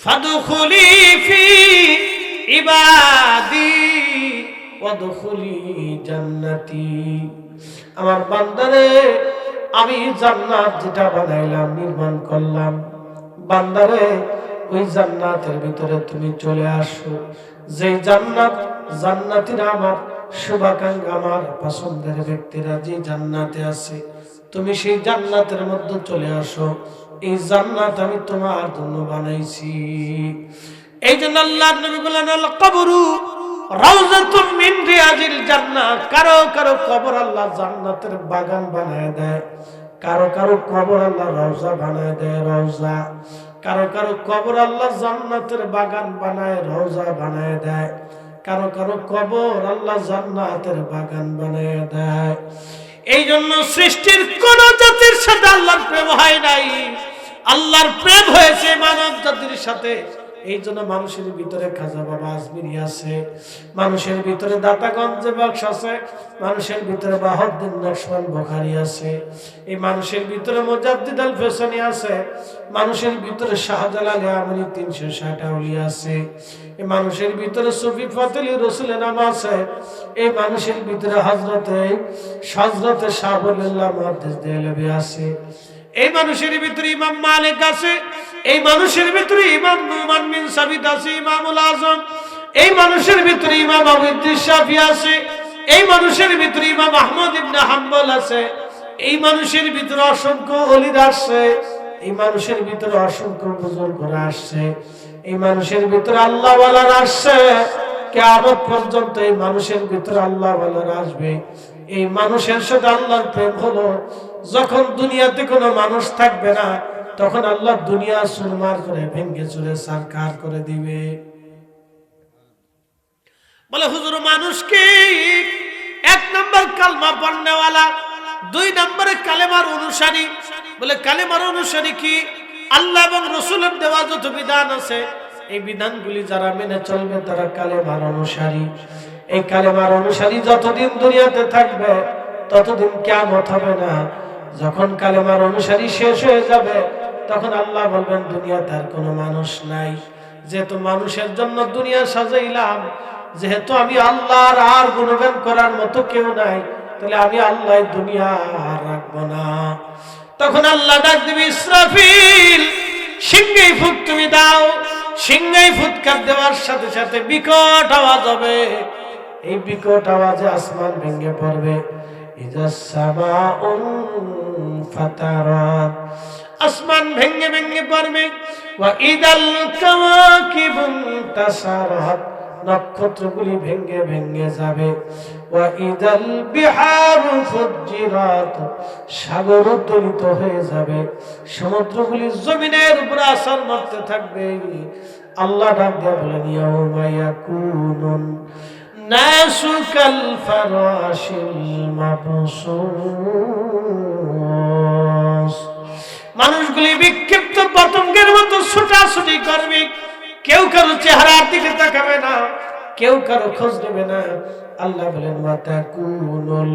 ফাদখুলি ফি ইবাদি ওয়াদখুলি জান্নাতি। আমার বান্দারে, আমি জান্নাত যেটা বানাইলাম, নির্মাণ করলাম, বান্দারে ওই জান্নাতের ভিতরে তুমি চলে আসো। যে জান্নাত, জান্নাতীরা আমার শুভাকাঙ্ক্ষী, আমার পছন্দের ব্যক্তিরা যে জান্নাতে আছে, তুমি সেই জান্নাতের মধ্যে চলে আসো। এই জান্নাত আমি তোমার জন্য বানাইছি। এই জন্য আল্লাহর নবী বলেন, আল কবরু রাউযাতুম মিন রিয়াজিল জান্নাহ। কারো কারো কবর আল্লাহ জান্নাতের বাগান বানায় দেয়, কারো কারো কবর আল্লাহ রওজা বানায় দেয়, রওজা। কারো কারো কবর আল্লাহ জান্নাতের বাগান বানায়, রওজা বানায় দেয়। কারো কারো কবর আল্লাহ জান্নাতের বাগান বানায় দেয়। এই জন্য সৃষ্টির কোন জাতির সাথে আল্লাহর প্রেম হয় নাই, আল্লাহর প্রেম হয়েছে মানব জাতির সাথে। এই জন্য মানুষের ভিতরে খাজা বাবা আজমিরি আছে, মানুষের ভিতরে দাতাগঞ্জ বক্স আছে, মানুষের ভিতরে বাহাউদ্দিন নকশবন্দ বুখারী আছে, এই মানুষের ভিতরে মুজাদ্দিদ আল ফেসানি আছে, মানুষের ভিতরে শাহজালাল আমলি 360 আউলিয়া আছে, এই মানুষের ভিতরে সুফি ফাতিলি রসুলের নাম আছে, এই মানুষের ভিতরে হযরতে শাহ ওলিউল্লাহ মুহাদ্দিস দেহলভী আছে, এই মানুষের ভিতরে ইমাম মালিক আছে, এই মানুষের ভিতরে ইমাম নুমান বিন সাবিত আছে, ইমামুল আজম, এই মানুষের ভিতরে ইমাম আবু ইদ্রিস শাফি আছে, এই মানুষের ভিতরে ইমাম আহমদ ইবনে হাম্বল আছে, এই মানুষের ভিতরে অসংখ্য ওলিরা আসছে, এই মানুষের ভিতরে অসংখ্য বুজুর্গরা আসছে, এই মানুষের ভিতরে আল্লাহ ওয়ালারা আসছে। কিয়ামত পর্যন্ত এই মানুষের ভিতরে আল্লাহ ওয়ালারা আসবে। এই মানুষের সাথে আল্লাহর প্রেম হলো যখন দুনিয়াতে কোনো মানুষ থাকবে না, তখন আল্লাহ দুনিয়া চুরমার করে ভেঙে চুরে সারকার করে দিবে। বলে হুজুর, মানুষকে 1 নম্বর কালমা পড়নেওয়ালা, 2 নম্বরে কালেমার অনুসারী। বলে কালেমার অনুসারী কি? আল্লাহ এবং রাসূলের দেওয়া যত বিধান আছে, এই বিধানগুলি যারা মেনে চলবে তারা কালেমার অনুসারী। এই কালেমার অনুসারী যতদিন দুনিয়াতে থাকবে ততদিন কিয়ামত হবে না। যখন কালেমার অনুসারী শেষ হয়ে যাবে, তখন আল্লাহ বলবেন দুনিয়াতে আর কোনো মানুষ নাই। যেহেতু মানুষের জন্য দুনিয়া সাজাইলাম, যেহেতু আমি আল্লাহর আর গুণগান করার মতো কেউ নাই, তাহলে আমি আল্লাহ দুনিয়া আর রাখবো না। তখন আল্লাহ ডাক দিবে, ইসরাফিল, সিংহে ফুৎ তুমি দাও। সিংহে ফুৎকার দেওয়ার সাথে সাথে বিকট আওয়াজ হবে। এই বিকট আওয়াজে আসমান ভেঙে পড়বে। ইজাস সামাউন ফাতারাত, আসমান ভেঙে ভেঙে পড়বে। ওয়া ইদাল কাওয়াকিবুন তাসারাত, নক্ষত্রগুলি ভেঙে ভেঙে যাবে। ওয়া ইদাল বিহারু ফুজ্জিরাত, সাগর উত্তোলিত হয়ে যাবে। সমুদ্রগুলি জমিনের উপর আছর মারতে থাকবে। আল্লাহ ডাক দিয়ে বলেন, ইয়াউমা ইয়াকুনুন নাসু কাল ফারাশিল মাবসুস, মানুষগুলি বিক্ষিপ্ত পতঙ্গের মতো ছোটাছুটি করবে। কেউ কারো চেহারার দিকে তাকাবে না, কেউ কারো খোঁজ নেবে না। আল্লাহ বলেন, ওয়া তাকুনুল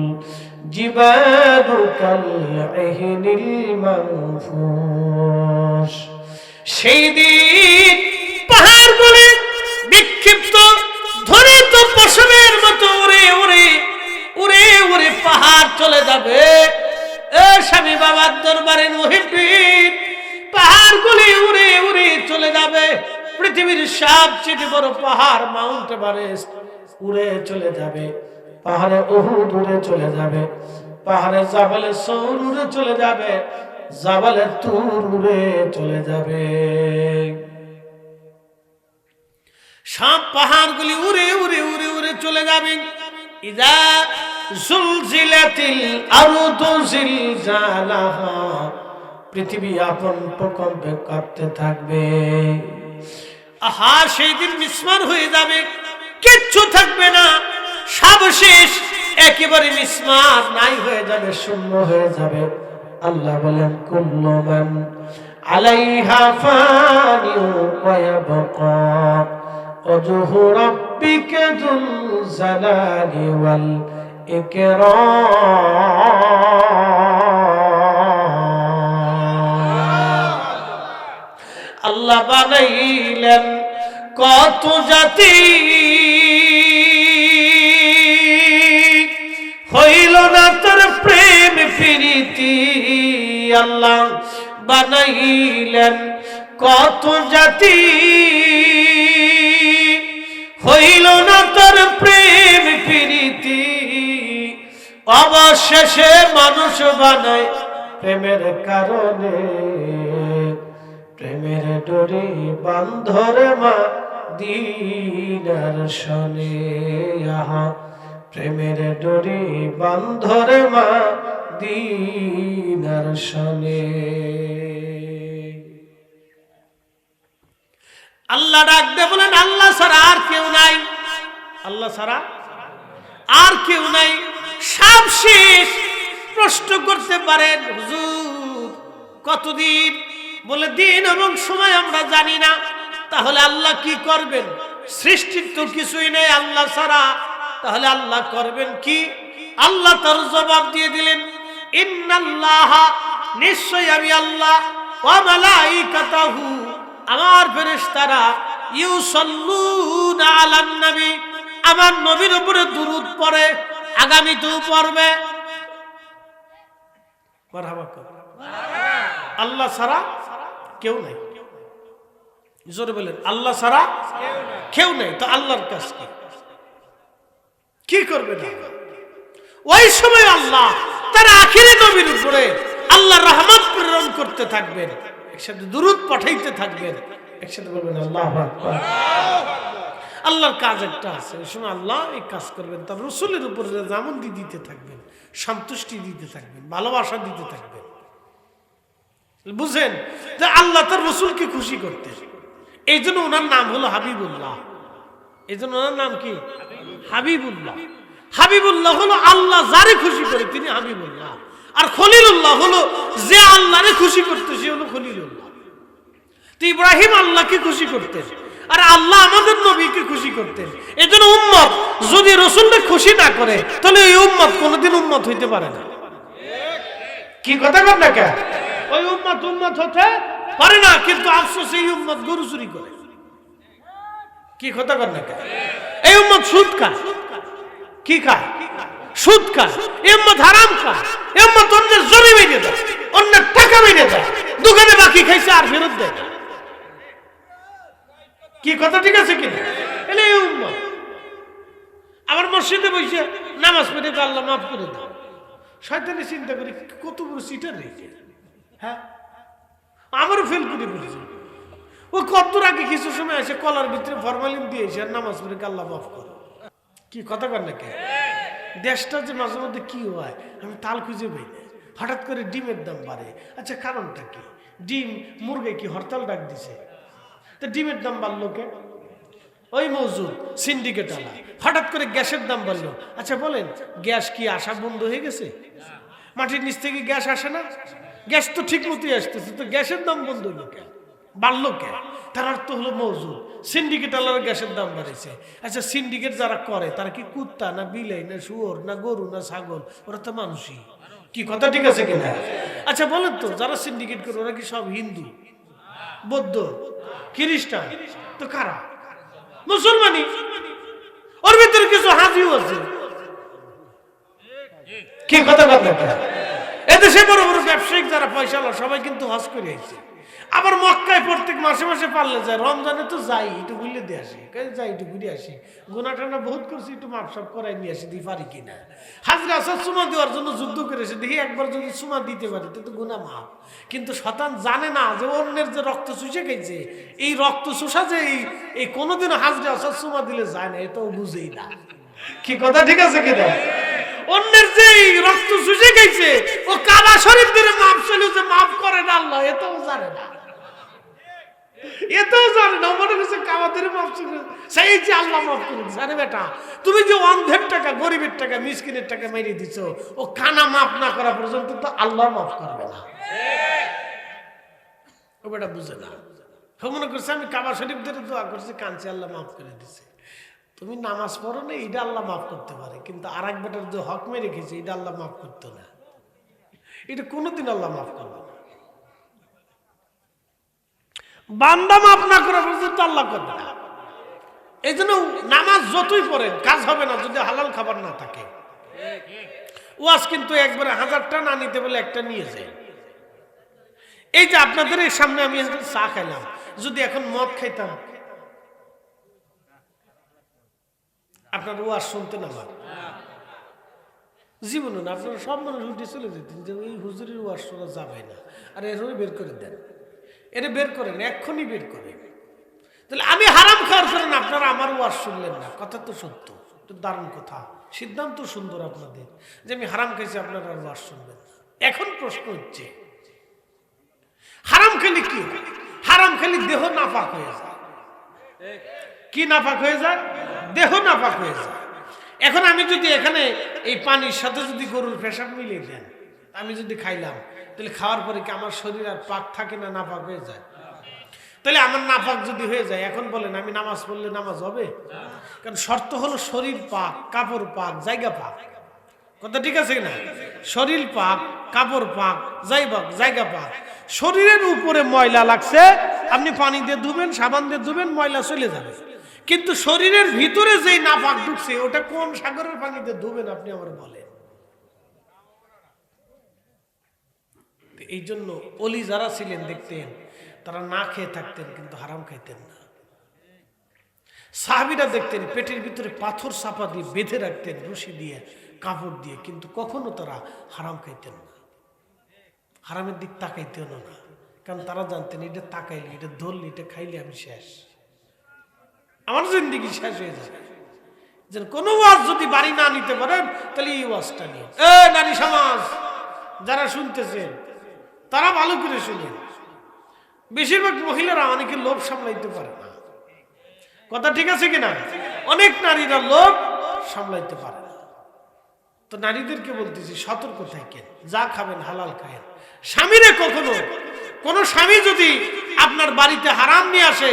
জিবালু কাল ইহনিল মানফুস, সেই দিন পাহাড়গুলি বিক্ষিপ্ত ধরিত পশমের মতো উড়ে উড়ে উড়ে উড়ে পাহাড় চলে যাবে। স্বামী বাবার দরবারে মুহিব্বিন, পাহাড়গুলি উড়ে উড়ে চলে যাবে। পৃথিবীর সবচেয়ে বড় পাহাড় মাউন্ট এভারেস্ট উড়ে চলে যাবে। পাহাড়ে উহুদ উড়ে চলে যাবে। পাহাড়ে জাবালে সৌর উড়ে চলে যাবে। জাবালে তুর উড়ে চলে যাবে। সব পাহাড়গুলি উড়ে উড়ে উড়ে উড়ে চলে যাবে। ইযা জুলজিলাতিল আরদু জিলজালাহা, পৃথিবী আপন প্রকম্পে কাঁপতে থাকবে। আহা, সেই দিন মিসমার হয়ে যাবে, কিচ্ছু থাকবে না, সব শেষ, একেবারে মিসমার নাই হয়ে যাবে, শূন্য হয়ে যাবে। আল্লাহ বলেন, কুল্লু মান আলাইহা ফানিউ ওয়া ইয়াবকা ওয়াজহু রাব্বিকা যুল জালালি ওয়াল ইকরাম। আল্লাহ বানাইলেন বানাইলেন কত জাতি, হইল না তোর প্রেম প্রীতি। আল্লাহ বানাইলেন কত জাতি, হইল না তোর প্রেম প্রীতি। অবশেষে মানুষ বানায় প্রেমের কারণে, প্রেমের ডোরি বান্ধরে মদিনার শনে। আহা প্রেমের ডোরি বান্ধরে মদিনার শনে। আল্লাহ ডাক দিয়ে বলেন আল্লাহ ছাড়া আর কেউ নাই, আল্লাহ ছাড়া আর কেউ নাই। সব শেষ। প্রশ্ন করতে পারেন হুজুর কতদিন? বলে দিন এবং সময় আমরা জানি না। তাহলে আল্লাহ কি করবেন? সৃষ্টির তো কিছুই নেই আল্লাহ ছাড়া, তাহলে আল্লাহ করবেন কি? আল্লাহ তার জবাব দিয়ে দিলেন ইন্নাল্লাহা, নিশ্চয় আমি আল্লাহ, ওয়া মালাইকাতাহু, আমার ফেরেশতারা, ইউসাল্লুনা আলান নবী, আমার নবীর উপরে দুরূদ পড়ে, আগামীতেও পড়বে। মারহাবা। আল্লাহ ছাড়া কেউ নাই। জোরে বলেন আল্লাহ ছাড়া কেউ নাই। তো আল্লাহর কাজ কি করবে না? ওই সময় আল্লাহ তার আখিরি নবীর উপরে আল্লাহ রহমত প্রেরণ করতে থাকবেন, একসাথে দুরূদ পাঠাইতে থাকবেন। একসাথে বলবেন আল্লাহু আকবার। আল্লাহর কাজ একটা আছে, ওই সময় আল্লাহ এই কাজ করবেন, তার রাসূলের উপরে জামন্দি দিতে থাকবেন, সন্তুষ্টি দিতে থাকবেন, ভালোবাসা দিতে থাকবেন। বুঝেন যে আল্লাহ তার রাসূলকে খুশি করতেন, এই জন্য ওনার নাম হলো হাবিবুল্লাহ। এই জন্য ওনার নাম কি? হাবিবুল্লাহ। হাবিবুল্লাহ হলো আল্লাহ যারে খুশি করে তিনি হাবিবুল্লাহ, আর খলিলুল্লাহ হলো যে আল্লাহরে খুশি করতে সে হলো খলিলুল্লাহ। তো ইব্রাহিম আল্লাহকে খুশি করতেন, আর আল্লাহ আমাদের নবীকে খুশি করতেন। এই জন্য উম্মত যদি রাসূলকে খুশি না করে তাহলে এই উম্মত কোনোদিন উম্মত হইতে পারে না। কি কথা বল না কেন? ওই উম্মত হতে পারে না, কিন্তু আফসোস এই উম্মত গরু চুরি করে। কি কথা বল না কেন? এই উম্মত সুদ খায়। কি খায়? সুদ খায়। এই উম্মত হারাম খায়। এই উম্মত অন্যের জমি মেরে দেয়, অন্যের টাকা মেরে দেয়, দোকানে বাকি খাইছে আর ফেরত দেয়। কি কথা ঠিক আছে কিনা? এলে এই উম্মত আবার মসজিদে বসে নামাজ পড়ে আল্লাহ মাফ করে দাও। শয়তানি চিন্তা করে কত বড় সিটার রয়েছে। হ্যাঁ, আমারও ফেল করে বলছে। ও কত আগে কিছু সময় আসে কলার ভিতরে ফরমালিন দিয়েছে আর নামাজ পড়ে আল্লাহ মাফ করো। কি কথা কর নাকি? দেশটা যে মাঝে মধ্যে কি হয় আমি তাল খুঁজে পাই না। হঠাৎ করে ডিমের দাম বাড়ে। আচ্ছা কারণটা কি? ডিম মুরগে কি হরতাল ডাক দিছে? তো ডিমের দাম বাড়লো কে? ওই মজুদ সিন্ডিকেট আলা। হঠাৎ করে গ্যাসের দাম বাড়লো। আচ্ছা বলেন গ্যাস কি আসা বন্ধ হয়ে গেছে? মাটির নিচ থেকে গ্যাস আসে না? গ্যাস তো ঠিক মতোই আসতেছে, তো গ্যাসের দাম বন্ধ হলো কে? বাড়লো কে? তার অর্থ হলো মজুদ সিন্ডিকেট আলার গ্যাসের দাম বাড়েছে। আচ্ছা সিন্ডিকেট যারা করে তারা কি কুত্তা না বিলাই না শুয়োর না গরু না ছাগল? ওরা তো মানুষই। কি কথা ঠিক আছে কিনা? আচ্ছা বলেন তো যারা সিন্ডিকেট করে ওরা কি সব হিন্দু, বৌদ্ধ, খ্রিস্টান? তো কারা? মুসলমানই। ওর ভিতরে কিছু হাজিও আছে। কি কথা কথা? এদেশে বড় বড় ব্যবসায়িক যারা পয়সা সবাই কিন্তু হজ করে আসছে। আবার মক্কায় প্রত্যেক মাসে মাসে পারলে যায়, রমজানে তো যাই একটু ঘুরলে দিয়ে আসি, যাই একটু ঘুরে আসি, গুনা টানা বহুত করছি, একটু মাপসাপ করাই নিয়ে আসি, দিয়ে পারি কিনা। হাজরা আসাদ সুমা দেওয়ার জন্য যুদ্ধ করেছে, দেখি একবার যদি সুমা দিতে পারি তো গুনা মাপ। কিন্তু শতান জানে না যে অন্যের যে রক্ত চুষে গেছে, এই রক্ত চুষা যে এই কোনোদিনও হাজরা আসাদ সুমা দিলে যায় না, এটাও বুঝেই না। কি কথা ঠিক আছে কিনা? অন্যের যে রক্ত চুষে গেছে ও কাবা শরীফ দিয়ে মাপ চলে যে মাফ করে না আল্লাহ, এটাও জানে না। এটাও জানে না, মনে করছে কাবাদের মাফ চলে সেই যে আল্লাহ মাফ করে দিচ্ছে। আরে বেটা তুমি যে অন্ধের টাকা, গরিবের টাকা, মিসকিনের টাকা মেরে দিছো, ও কানা মাফ না করা পর্যন্ত তো আল্লাহ মাফ করবে না। ও বেটা বুঝে না, মনে করছে আমি কাবা শরীফ ধরে দোয়া করছি, কাঁদছি, আল্লাহ মাফ করে দিছে। তুমি নামাজ পড়ো না, এটা আল্লাহ মাফ করতে পারে, কিন্তু আর এক বেটার যে হক মেরে খেয়েছে এটা আল্লাহ মাফ করতো না। এটা কোনোদিন আল্লাহ মাফ করবে না। বান্দা মাফ না করা পর্যন্ত আল্লাহ করবে না। এই জন্য নামাজ যতই পড়েন কাজ হবে না যদি হালাল খাবার না থাকে। ওয়াজ কিন্তু একবারে 1000টা না নিতে বলে একটা নিয়ে যায়। এই যে আপনাদের এই সামনে আমি চা খাইলাম, যদি এখন মদ খাইতাম আপনার ওয়াজ শুনতেন আমার জীবনে না, আপনারা সব মানুষ উঠে চলে যেতেন যে এই হুজুরের ওয়াজ শোনা যাবে না, আর এরও বের করে দেন, এটা বের করেন, এক্ষুনি বের করেন। তাহলে আমি হারাম খাওয়ার করেন, আপনারা আমার ওয়াজ শুনলেন না, কথা তো সত্য, তো দারুণ কথা, সিদ্ধান্ত সুন্দর আপনাদের যে আমি হারাম খাইছি, আপনারা আর ওয়াজ শুনবেন না। এখন প্রশ্ন হচ্ছে হারাম খেলে কি হয়? হারাম খেলে দেহ নাপাক হয়ে যায়। কি নাপাক হয়ে যায়? দেহ নাপাক হয়ে যায়। এখন আমি যদি এখানে এই পানির সাথে যদি গরুর পেশাব মিলিয়ে দেন, আমি যদি খাইলাম, তাহলে খাওয়ার পরে কি আমার শরীর আর পাক থাকে না নাপাক হয়ে যায়? তাহলে আমার নাপাক যদি হয়ে যায়, এখন বলেন আমি নামাজ পড়লে নামাজ হবে? কারণ শর্ত হলো শরীর পাক, কাপড় পাক, জায়গা পাক। কথা ঠিক আছে না? শরীর পাক, কাপড় পাক, জায়গা পাক। শরীরের উপরে ময়লা লাগছে, আপনি পানি দিয়ে ধুবেন, সাবান দিয়ে ধুবেন, ময়লা চলে যাবে। কিন্তু শরীরের ভিতরে যেই নাপাক ঢুকছে, ওটা কোন সাগরের পানিতে ধুবেন আপনি আমার বলেন? এই জন্য অলি যারা ছিলেন দেখতেন, তারা না খেয়ে থাকতেন কিন্তু হারাম খাইতেন না। সাহাবীরা দেখতেন পেটের ভিতরে পাথর চাপা দিয়ে বেঁধে রাখতেন রশি দিয়ে, কাপড় দিয়ে, কিন্তু কখনো তারা হারাম খাইতেন না, হারামের দিক তাকাইতেন না। কারণ তারা জানতেন এটা তাকাইলে, এটা ধরলে, এটা খাইলে আমি শেষ, আমার জিন্দেগি শেষ হয়ে যাবে। যেন কোনো ওয়াজ যদি বাড়ি না নিতে পারেন, তাহলে এই ওয়াজটা নিয়ে। নারী সমাজ যারা শুনতেছেন তারা ভালো করে শুনেন। বেশিরভাগ মহিলারা অনেকে লোভ সামলাইতে পারে না, কথা ঠিক আছে কিনা? অনেক নারীরা লোভ সামলাইতে পারে না। তো নারীদেরকে বলতেছি সতর্ক থাকেন, যা খাবেন হালাল খায়েন। স্বামীরে কখনো, কোন স্বামী যদি আপনার বাড়িতে হারাম নিয়ে আসে,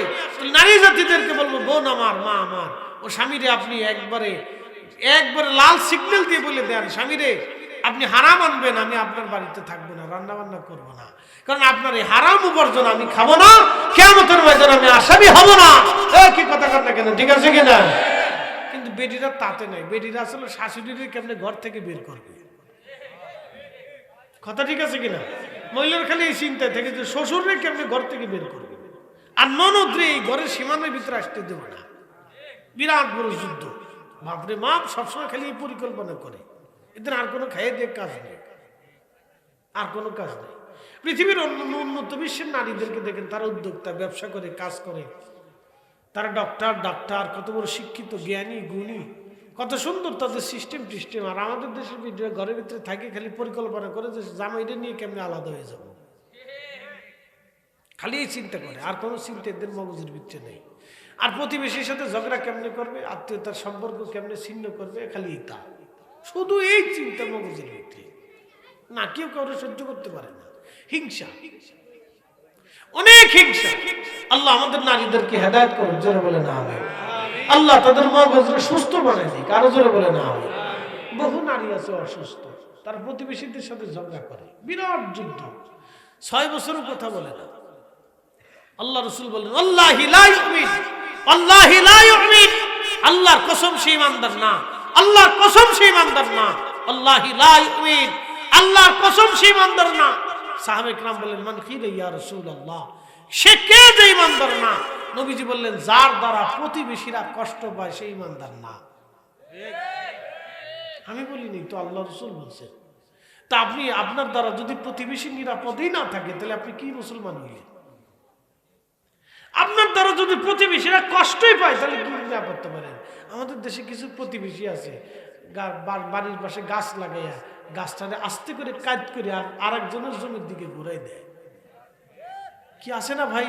নারী জাতিদেরকে বলবো বোন আমার, মা আমার, ও স্বামীরে আপনি একবারে লাল সিগন্যাল দিয়ে বলে দেন, স্বামীরে আপনি হারাম আনবেন, আমি আপনার বাড়িতে থাকবো না, রান্না বান্না করবো না, কারণ আপনার এই হারাম উপার্জন আমি খাবো না, কিয়ামতের ময়দানে আমি আসামি হব না। কি কথা কর না কেন, ঠিক আছে কিনা? কিন্তু বেটিরা তাতে নাই, বেটিরা আসলে শাশুড়ির কেমনে ঘর থেকে বের করবে, কথা ঠিক আছে কিনা? মহিলার খালি এই চিন্তায় থেকে যে শ্বশুরে কেমনে ঘর থেকে বের করবে, আর ননদরে এই ঘরের সীমানার ভিতরে আসতে দেব না। বিরাট বড় যুদ্ধ, বাপরে বাপ, সবসময় খালি এই পরিকল্পনা করে। এদের আর কোনো খাইয়ে দিয়ে কাজ নেই, আর কোনো কাজ নেই। পৃথিবীর অন্য উন্নত বিশ্বের নারীদেরকে দেখেন, তারা উদ্যোক্তা, ব্যবসা করে, কাজ করে, তারা ডাক্তার, কত বড় শিক্ষিত, জ্ঞানী, গুণী, কত সুন্দর তাদের সিস্টেম। আর আমাদের দেশের ঘরের ভিতরে থাকে খালি পরিকল্পনা করে যে জামাইটা নিয়ে কেমনে আলাদা হয়ে যাব, খালি এই চিন্তা করে, আর কোনো চিন্তা এদের মগজের ভিতরে নেই। আর প্রতিবেশীর সাথে ঝগড়া কেমনে করবে, আত্মীয়তার সম্পর্ক কেমনে ছিন্ন করবে, খালি তা, শুধু এই চিন্তা মগজের ভিতরে। না, কেউ কাউকে সহ্য করতে পারে না, হিংসা, অনেক হিংসা। আল্লাহ আমাদের নারীদেরকে হেদায়েত করুন, জোরে বলে না আমিন। আল্লাহ তাদের মগজকে সুস্থ বানায় দিক, আরো জোরে বলে না আমিন। বহু নারী আছে অসুস্থ, তার প্রতিবেশীদের সাথে ঝগড়া করে, বিরাট যুদ্ধ, 6 বছরও কথা বলে না। আল্লাহ রাসূল বলেন আল্লাহি লা ইউমিন, আল্লাহি লা ইউমিন, আল্লাহর কসম সে ঈমানদার না, আল্লাহর কসম সে ঈমানদার না, আল্লাহি লা ইউমিন, আল্লাহর কসম সে ঈমানদার না। সাহাবে কিরাম বললেন মান কিলা ইয়া রাসূলুল্লাহ, সে কে যে ঈমানদার না? নবীজি বললেন যার দ্বারা প্রতিবেশীরা কষ্ট পায় সে ঈমানদার না। আমি বলিনি তো, আল্লাহ রাসূল বলছেন। তা আপনি আপনার দ্বারা যদি প্রতিবেশী নিরাপদেই না থাকে, তাহলে আপনি কি মুসলমান হইলেন? আপনার দ্বারা যদি প্রতিবেশীরা কষ্টই পায়, তাহলে কি নিরাপদ পারেন? আমাদের দেশে কিছু প্রতিবেশী আছে, বাড়ির পাশে গাছ লাগাইয়া গাছটারে আস্তে করে কাজ করে আর একজনের জমির দিকে ঘুরাই দেয়। কি আছে না ভাই?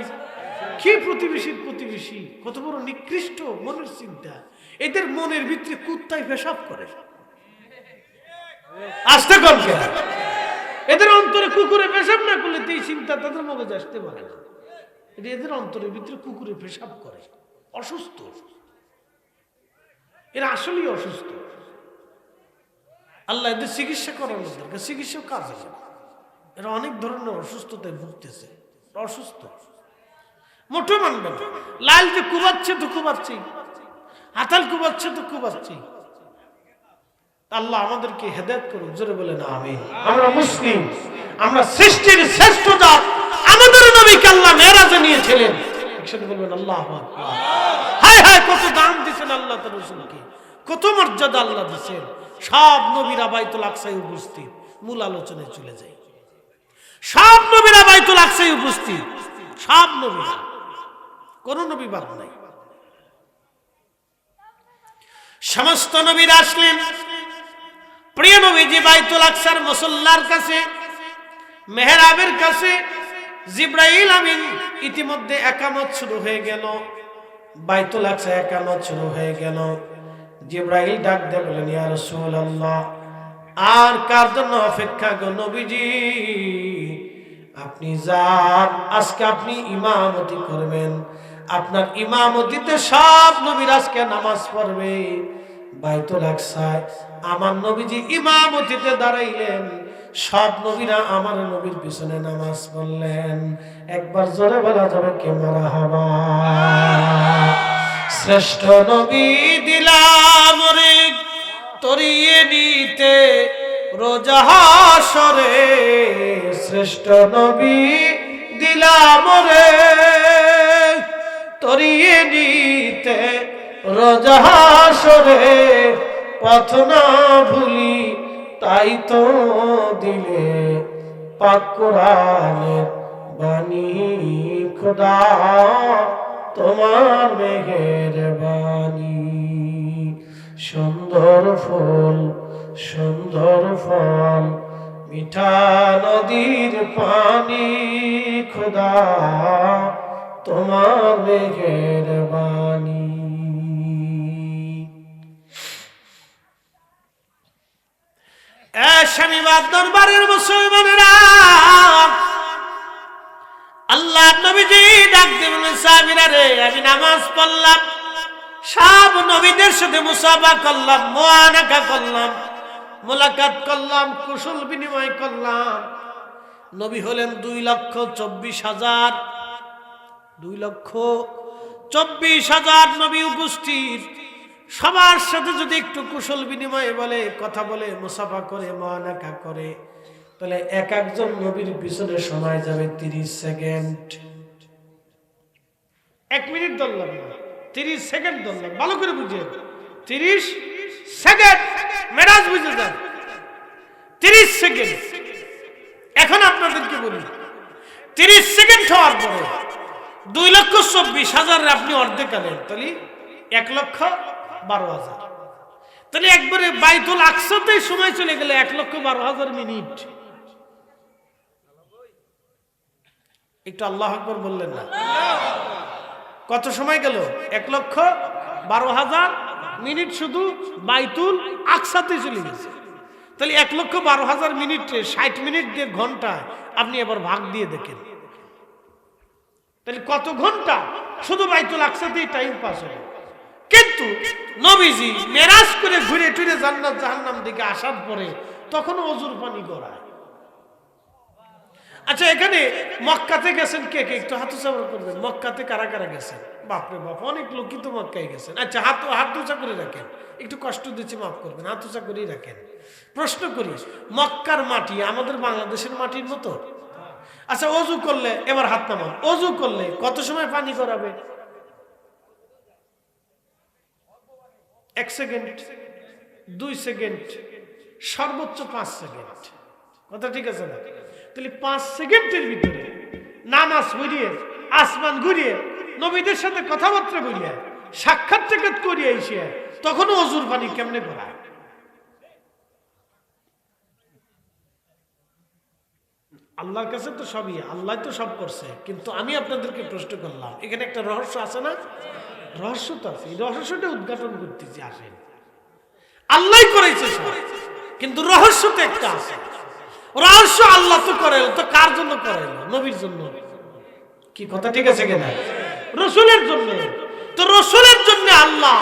কি প্রতিবেশী, কত বড় নিকৃষ্ট মনের চিন্তা। এদের মনের ভিতরে কুত্তায় পেশাব করে, আসতে কম, এদের অন্তরে কুকুরে পেশাব না করলে এই চিন্তা তাদের মগজে আসতে পারে না। এদের অন্তরের ভিতরে কুকুরে পেশাব করে, অসুস্থ, এরা আসলেই অসুস্থ। আল্লাহ এদের চিকিৎসা করানোর দরকার, চিকিৎসা কাজ আছে। এরা অনেক ধরনের অসুস্থতায় ভুগতেছে, অসুস্থ। মোটো মানবে না। লাল যে কুবাচ্ছে তো কুবাচ্ছি, হাতাল কুবাচ্ছে তো কুবাচ্ছি। আল্লাহ আমাদেরকে হেদায়েত করুন, জোরে বলেন আমিন। আমরা মুসলিম, আমরা সৃষ্টির শ্রেষ্ঠ জাত। আমাদের নবীকে আল্লাহ মেরাজে নিয়েছিলেন। একসাথে বলবেন আল্লাহু আকবার। হায় হায়, কত দাম দিয়েছেন আল্লাহ তার রাসূলকে, কত মর্যাদা আল্লাহ দিয়েছেন। সব নবীরা বাইতুল আকসায় উপস্থিত। মূল আলোচনায় চলে যাই। সব নবীরা বাইতুল আকসায় উপস্থিত, সব নবীরা, কোন নবী বাদ নাই। সমস্ত নবীরা আসলেন প্রিয় নবীজি বাইতুল আকসার মুসল্লার কাছে, মেহরাবের কাছে। জিবরাইল আমিন ইতিমধ্যে একামত শুরু হয়ে গেল, বাইতুল আকসা একামত শুরু হয়ে গেল। জিবরাইল ডাক দিয়ে বলেন, ইয়া রাসূলুল্লাহ, আর কার জন্য অপেক্ষা গো নবীজি? আপনি যান, আজকে আপনি ইমামতি করবেন। আপনার ইমামতিতে সব নবীরা আজকে নামাজ পড়বে বাইতুল আকসায়। আমার নবীজি ইমামতিতে দাঁড়াইলেন, সব নবীরা আমার নবীর পিছনে নামাজ পড়লেন। একবার জোরে বলা যাবে কে মারহাবা। শ্রেষ্ঠ নবী দিলাম রে তরিয়ে নিতে রোজা হাসরে, শ্রেষ্ঠ নবী দিলাম রে তরিয়ে নিতে রোজা হাসরে। পথ না ভুলি তাই তো দিলে পাক কোরআনের বাণী খোদা, তোমার মেহেরবানি। সুন্দর ফুল সুন্দর ফল, মিঠা নদীর পানি খোদা, তোমার মেহেরবানি। শনিবার দরবারের মুসলমানেরা, আল্লাহ নবীজি ডাক দিলেন, সাহাবীরা রে, আমি নামাজ পড়লাম, সব নবীদের সাথে মুসাফা করলাম, মুআনাকা করলাম, মুলাকাত করলাম, কুশল বিনিময় করলাম। নবী হলেন 2,24,000, 2,24,000 নবী উপস্থিত। সবার সাথে যদি একটু কুশল বিনিময় বলে, কথা বলে, মুসাফা করে, মুআনাকা করে, তাহলে এক একজন নবীর পিছনে সময় যাবে 30 সেকেন্ড। 1 মিনিট ধরলাম না, 30 সেকেন্ড ধরলাম। ভালো করে বুঝিয়ে, 30 সেকেন্ড মেরাজ বুঝে যান, 30 সেকেন্ড। এখন আপনাদেরকে বলি, 30 সেকেন্ড হওয়ার পরে 2,24,000 আপনি অর্ধেক আনেন, তাহলে 1,12,000। তাহলে একবারে বাইতুল আকসাতে সময় চলে গেলে 1,12,000 মিনিট। একটু আল্লাহু আকবার বললেন না? কত সময় গেল? 1,12,000 মিনিট শুধু বাইতুল আকসাতে চলে গেছে। তাহলে 1,12,000 মিনিটে 60 মিনিট দিয়ে ঘন্টায় আপনি এবার ভাগ দিয়ে দেখেন, তাহলে কত ঘন্টা শুধু বাইতুল আকসাতেই টাইম পাস হলো। কিন্তু নবীজি মেরাজ করে ঘুরে টুরে জান্নাত জাহান্নাম দিকে আসার পরে তখন ওযুর পানি গড়ায়। আচ্ছা, এখানে মক্কাতে গেছেন কে কে? একটু হাত উঁচা করবেন। মক্কাতে কারা কারা গেছেন? বাপরে বাপ, অনেক লোকই তো মক্কায় গেছেন। আচ্ছা, হাত উঁচা করে রাখেন, একটু কষ্ট দিচ্ছি মাফ করবেন, হাত উঁচা করেই রাখেন। প্রশ্ন করি, মক্কার মাটি আমাদের বাংলাদেশের মাটির মতো? আচ্ছা, ওযু করলে, এবার হাত নামান, ওযু করলে কত সময় পানি গড়াবে? 1 সেকেন্ড, 2 সেকেন্ড, সর্বোচ্চ 5 সেকেন্ড। কথা ঠিক আছে না? তাহলে 5 সেকেন্ডের ভিতরে নামাজ পড়িয়ে, আসমান ঘুরিয়ে, নবীদের সাথে কথাবার্তা বলিয়ে, সাক্ষাৎ সাক্ষাৎ করিয়ে এসে তখন ওযুর পানি কেমনে গড়ায়? আল্লাহর কাছে তো সবই, আল্লাহ তো সব করছে। কিন্তু আমি আপনাদেরকে প্রশ্ন করলাম, এখানে একটা রহস্য আছে না? রহস্য তো আছে, এই রহস্যটা উদ্ঘাটন করতেছি। আসেন, আল্লাহ করেছে সব, কিন্তু রহস্য তো একটা আছে। রহস্য আল্লাহ তো করে, তো কার জন্য করে? নবীর জন্য। কি কথা ঠিক আছে কিনা? রাসূলের জন্য। তো রাসূলের জন্য আল্লাহ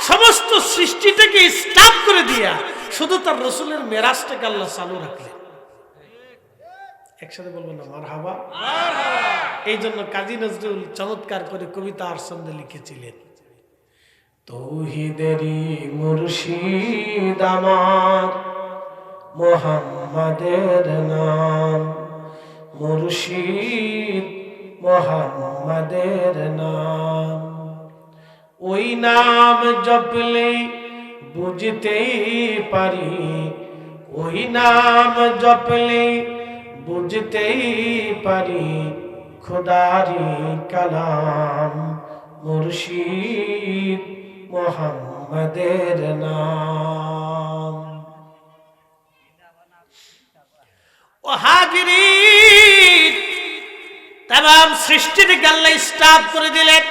সমস্ত সৃষ্টিটাকে স্টপ করে দিয়া শুধু তার রাসূলের মেরাজটাকে আল্লাহ চালু রাখলেন। একসাথে বলবো না মারহাবা। এই জন্য কাজী নজরুল চমৎকার করে কবিতা আর ছন্দে লিখেছিলেন, তৌহিদেরই মুর্শিদ আমার মুহাম্মাদের নাম, মুর্শিদ মুহাম্মাদের নাম, ওই নাম জপলে বুঝতেই পারি, ওই নাম জপলে বুঝতেই পারি খোদারি কালাম, মুর্শিদ মুহাম্মাদের নাম। ও হাজিরিন, তাম সৃষ্টিকে আল্লাহ স্টপ করে দিলেন।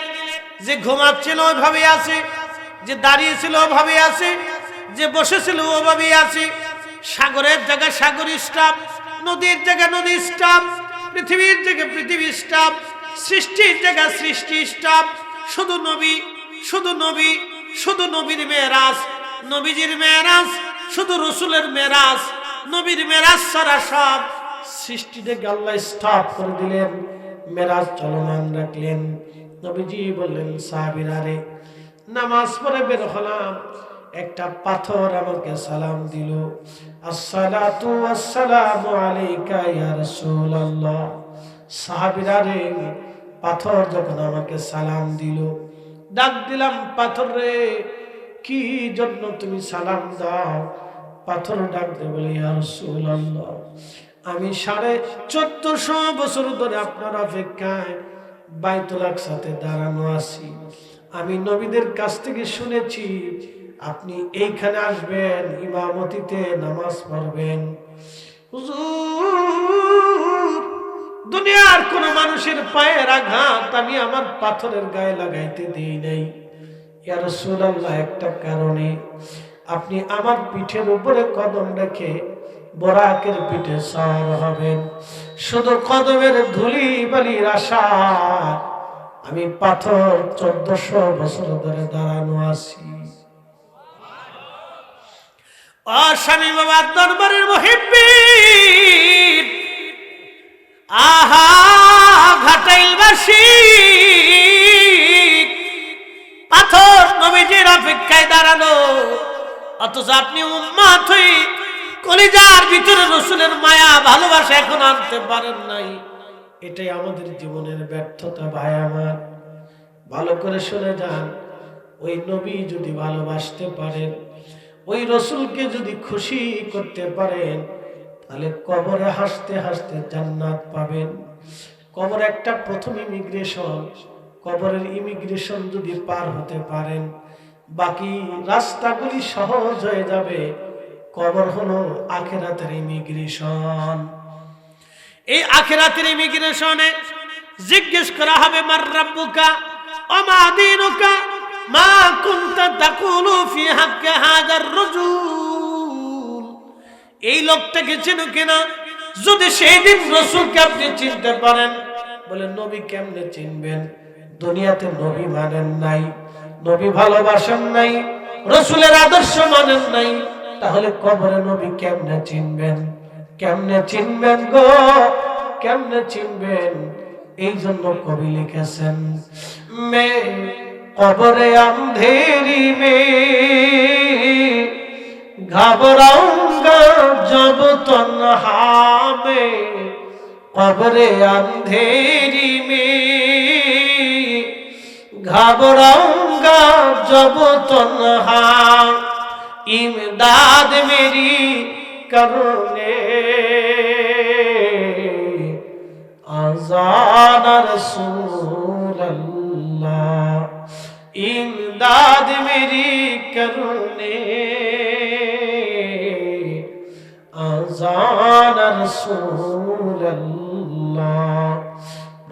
যে ঘুমাচ্ছিল ওইভাবে আছে, যে দাঁড়িয়েছিল ওইভাবে আছে, যে বসেছিল ওইভাবে আছে। সাগরের জায়গা সাগর স্টপ, নদীর জায়গা নদী স্টপ, পৃথিবীর জায়গা পৃথিবী স্টপ, সৃষ্টির জায়গা সৃষ্টি স্টপ। শুধু নবী, শুধু নবী, শুধু নবীর মেরাজ, নবীজির মেরাজ, শুধু রসুলের মেরাজ, নবীর মেরাজ ছাড়া সব সৃষ্টিটাকে আল্লাহ স্টপ করে দিলেন, মেরাজ চলমান রাখলেন। নবীজি বললেন সাহাবীরা রে, নামাজ পড়ে বের হলাম, একটা পাথর আমাকে সালাম দিল, আসসালাতু ওয়াসসালামু আলাইকা ইয়া রাসূলুল্লাহ। সাহাবীরা রে, পাথর যখন আমাকে সালাম দিল, ডাক দিলাম পাথর রে, কি জন্য তুমি সালাম দাও? পাথর ডাক দিয়ে বলে, ইয়া রাসূলুল্লাহ, আমি 1450 বছর ধরে আপনার অপেক্ষায় বাইতুল আকসাতে দাঁড়ানো আছি। আমি নবীদের কাছ থেকে শুনেছি আপনি এইখানে আসবেন, ইমামতিতে নামাজ পড়বেন। হুজুর, দুনিয়ার কোন মানুষের পায়ের আঘাত আমি আমার পাথরের গায়ে লাগাইতে দেই নাই। ইয়া রাসূলুল্লাহ, একটা কারণে, আপনি আমার পিঠের উপরে কদম রেখে বরাকের পিঠে সওয়ার হবেন। শুধু কদমের ধুলি বালির আশা আমি পাথর 1400 বছর ধরে দাঁড়ানো আছি। ও স্বামী বাবার দরবারের মুহিব্বিন, আহা ঘাটাইলবাসী, পাথর নবীজির অপেক্ষায় দাঁড়ানো, অথচ আপনি উম্মত হই কলিজার ভিতরে রসুলের মায়া ভালোবাসা এখন আনতে পারেন নাই। এটাই আমাদের জীবনের ব্যর্থতা। ভাই আমার, ভালো করে শুনে যান, ওই নবী যদি ভালোবাসতে পারেন, ওই রসুলকে যদি খুশি করতে পারেন, তাহলে কবরে হাসতে হাসতে জান্নাত পাবেন। কবর একটা প্রথম ইমিগ্রেশন, কবরের ইমিগ্রেশন যদি পার হতে পারেন, বাকি রাস্তাগুলি সহজ হয়ে যাবে। কবর হলো আখিরাতের ইমিগ্রেশন। এই আখিরাতের ইমিগ্রেশনে জিজ্ঞেস করা হবে, মার রাব্বুকা ওয়া মা দীনুকা মা কুনতা তাকুলু ফি হাক্কি হাযার রাজুল। এই লোকটাকে চেনো কিনা? যদি সেই দিন রাসূলকে আপনি চিনতে পারেন, বলে নবী কেমনে চিনবেন? দুনিয়াতে নবী মানেন নাই, নবী ভালোবাসেন নাই, রাসূলের আদর্শ মানেন নাই, তাহলে কবরে নবী কেমনে চিনবেন? কেমনে চিনবেন গো, কেমনে চিনবেন? এই জন্য কবি লিখেছেন, মে কবরে अंधेरी में घबराऊंगा जब तन्हा में, कब्रे अंधेरी में घबराऊंगा जब तन्हा, इमदाद मेरी करने आज़ान रसूल अल्लाह, इमदाद मेरी करने आज़ान रसूल अल्लाह,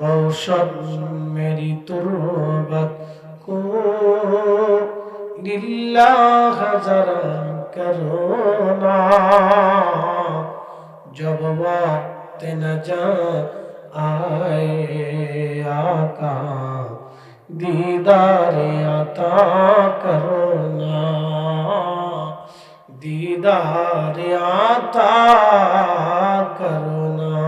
रोशन मेरी तुरबत को लिल्लाह जरा करो ना, जब वक्त न जा आए आका दीदार अता करो ना, दीदार अता करो ना।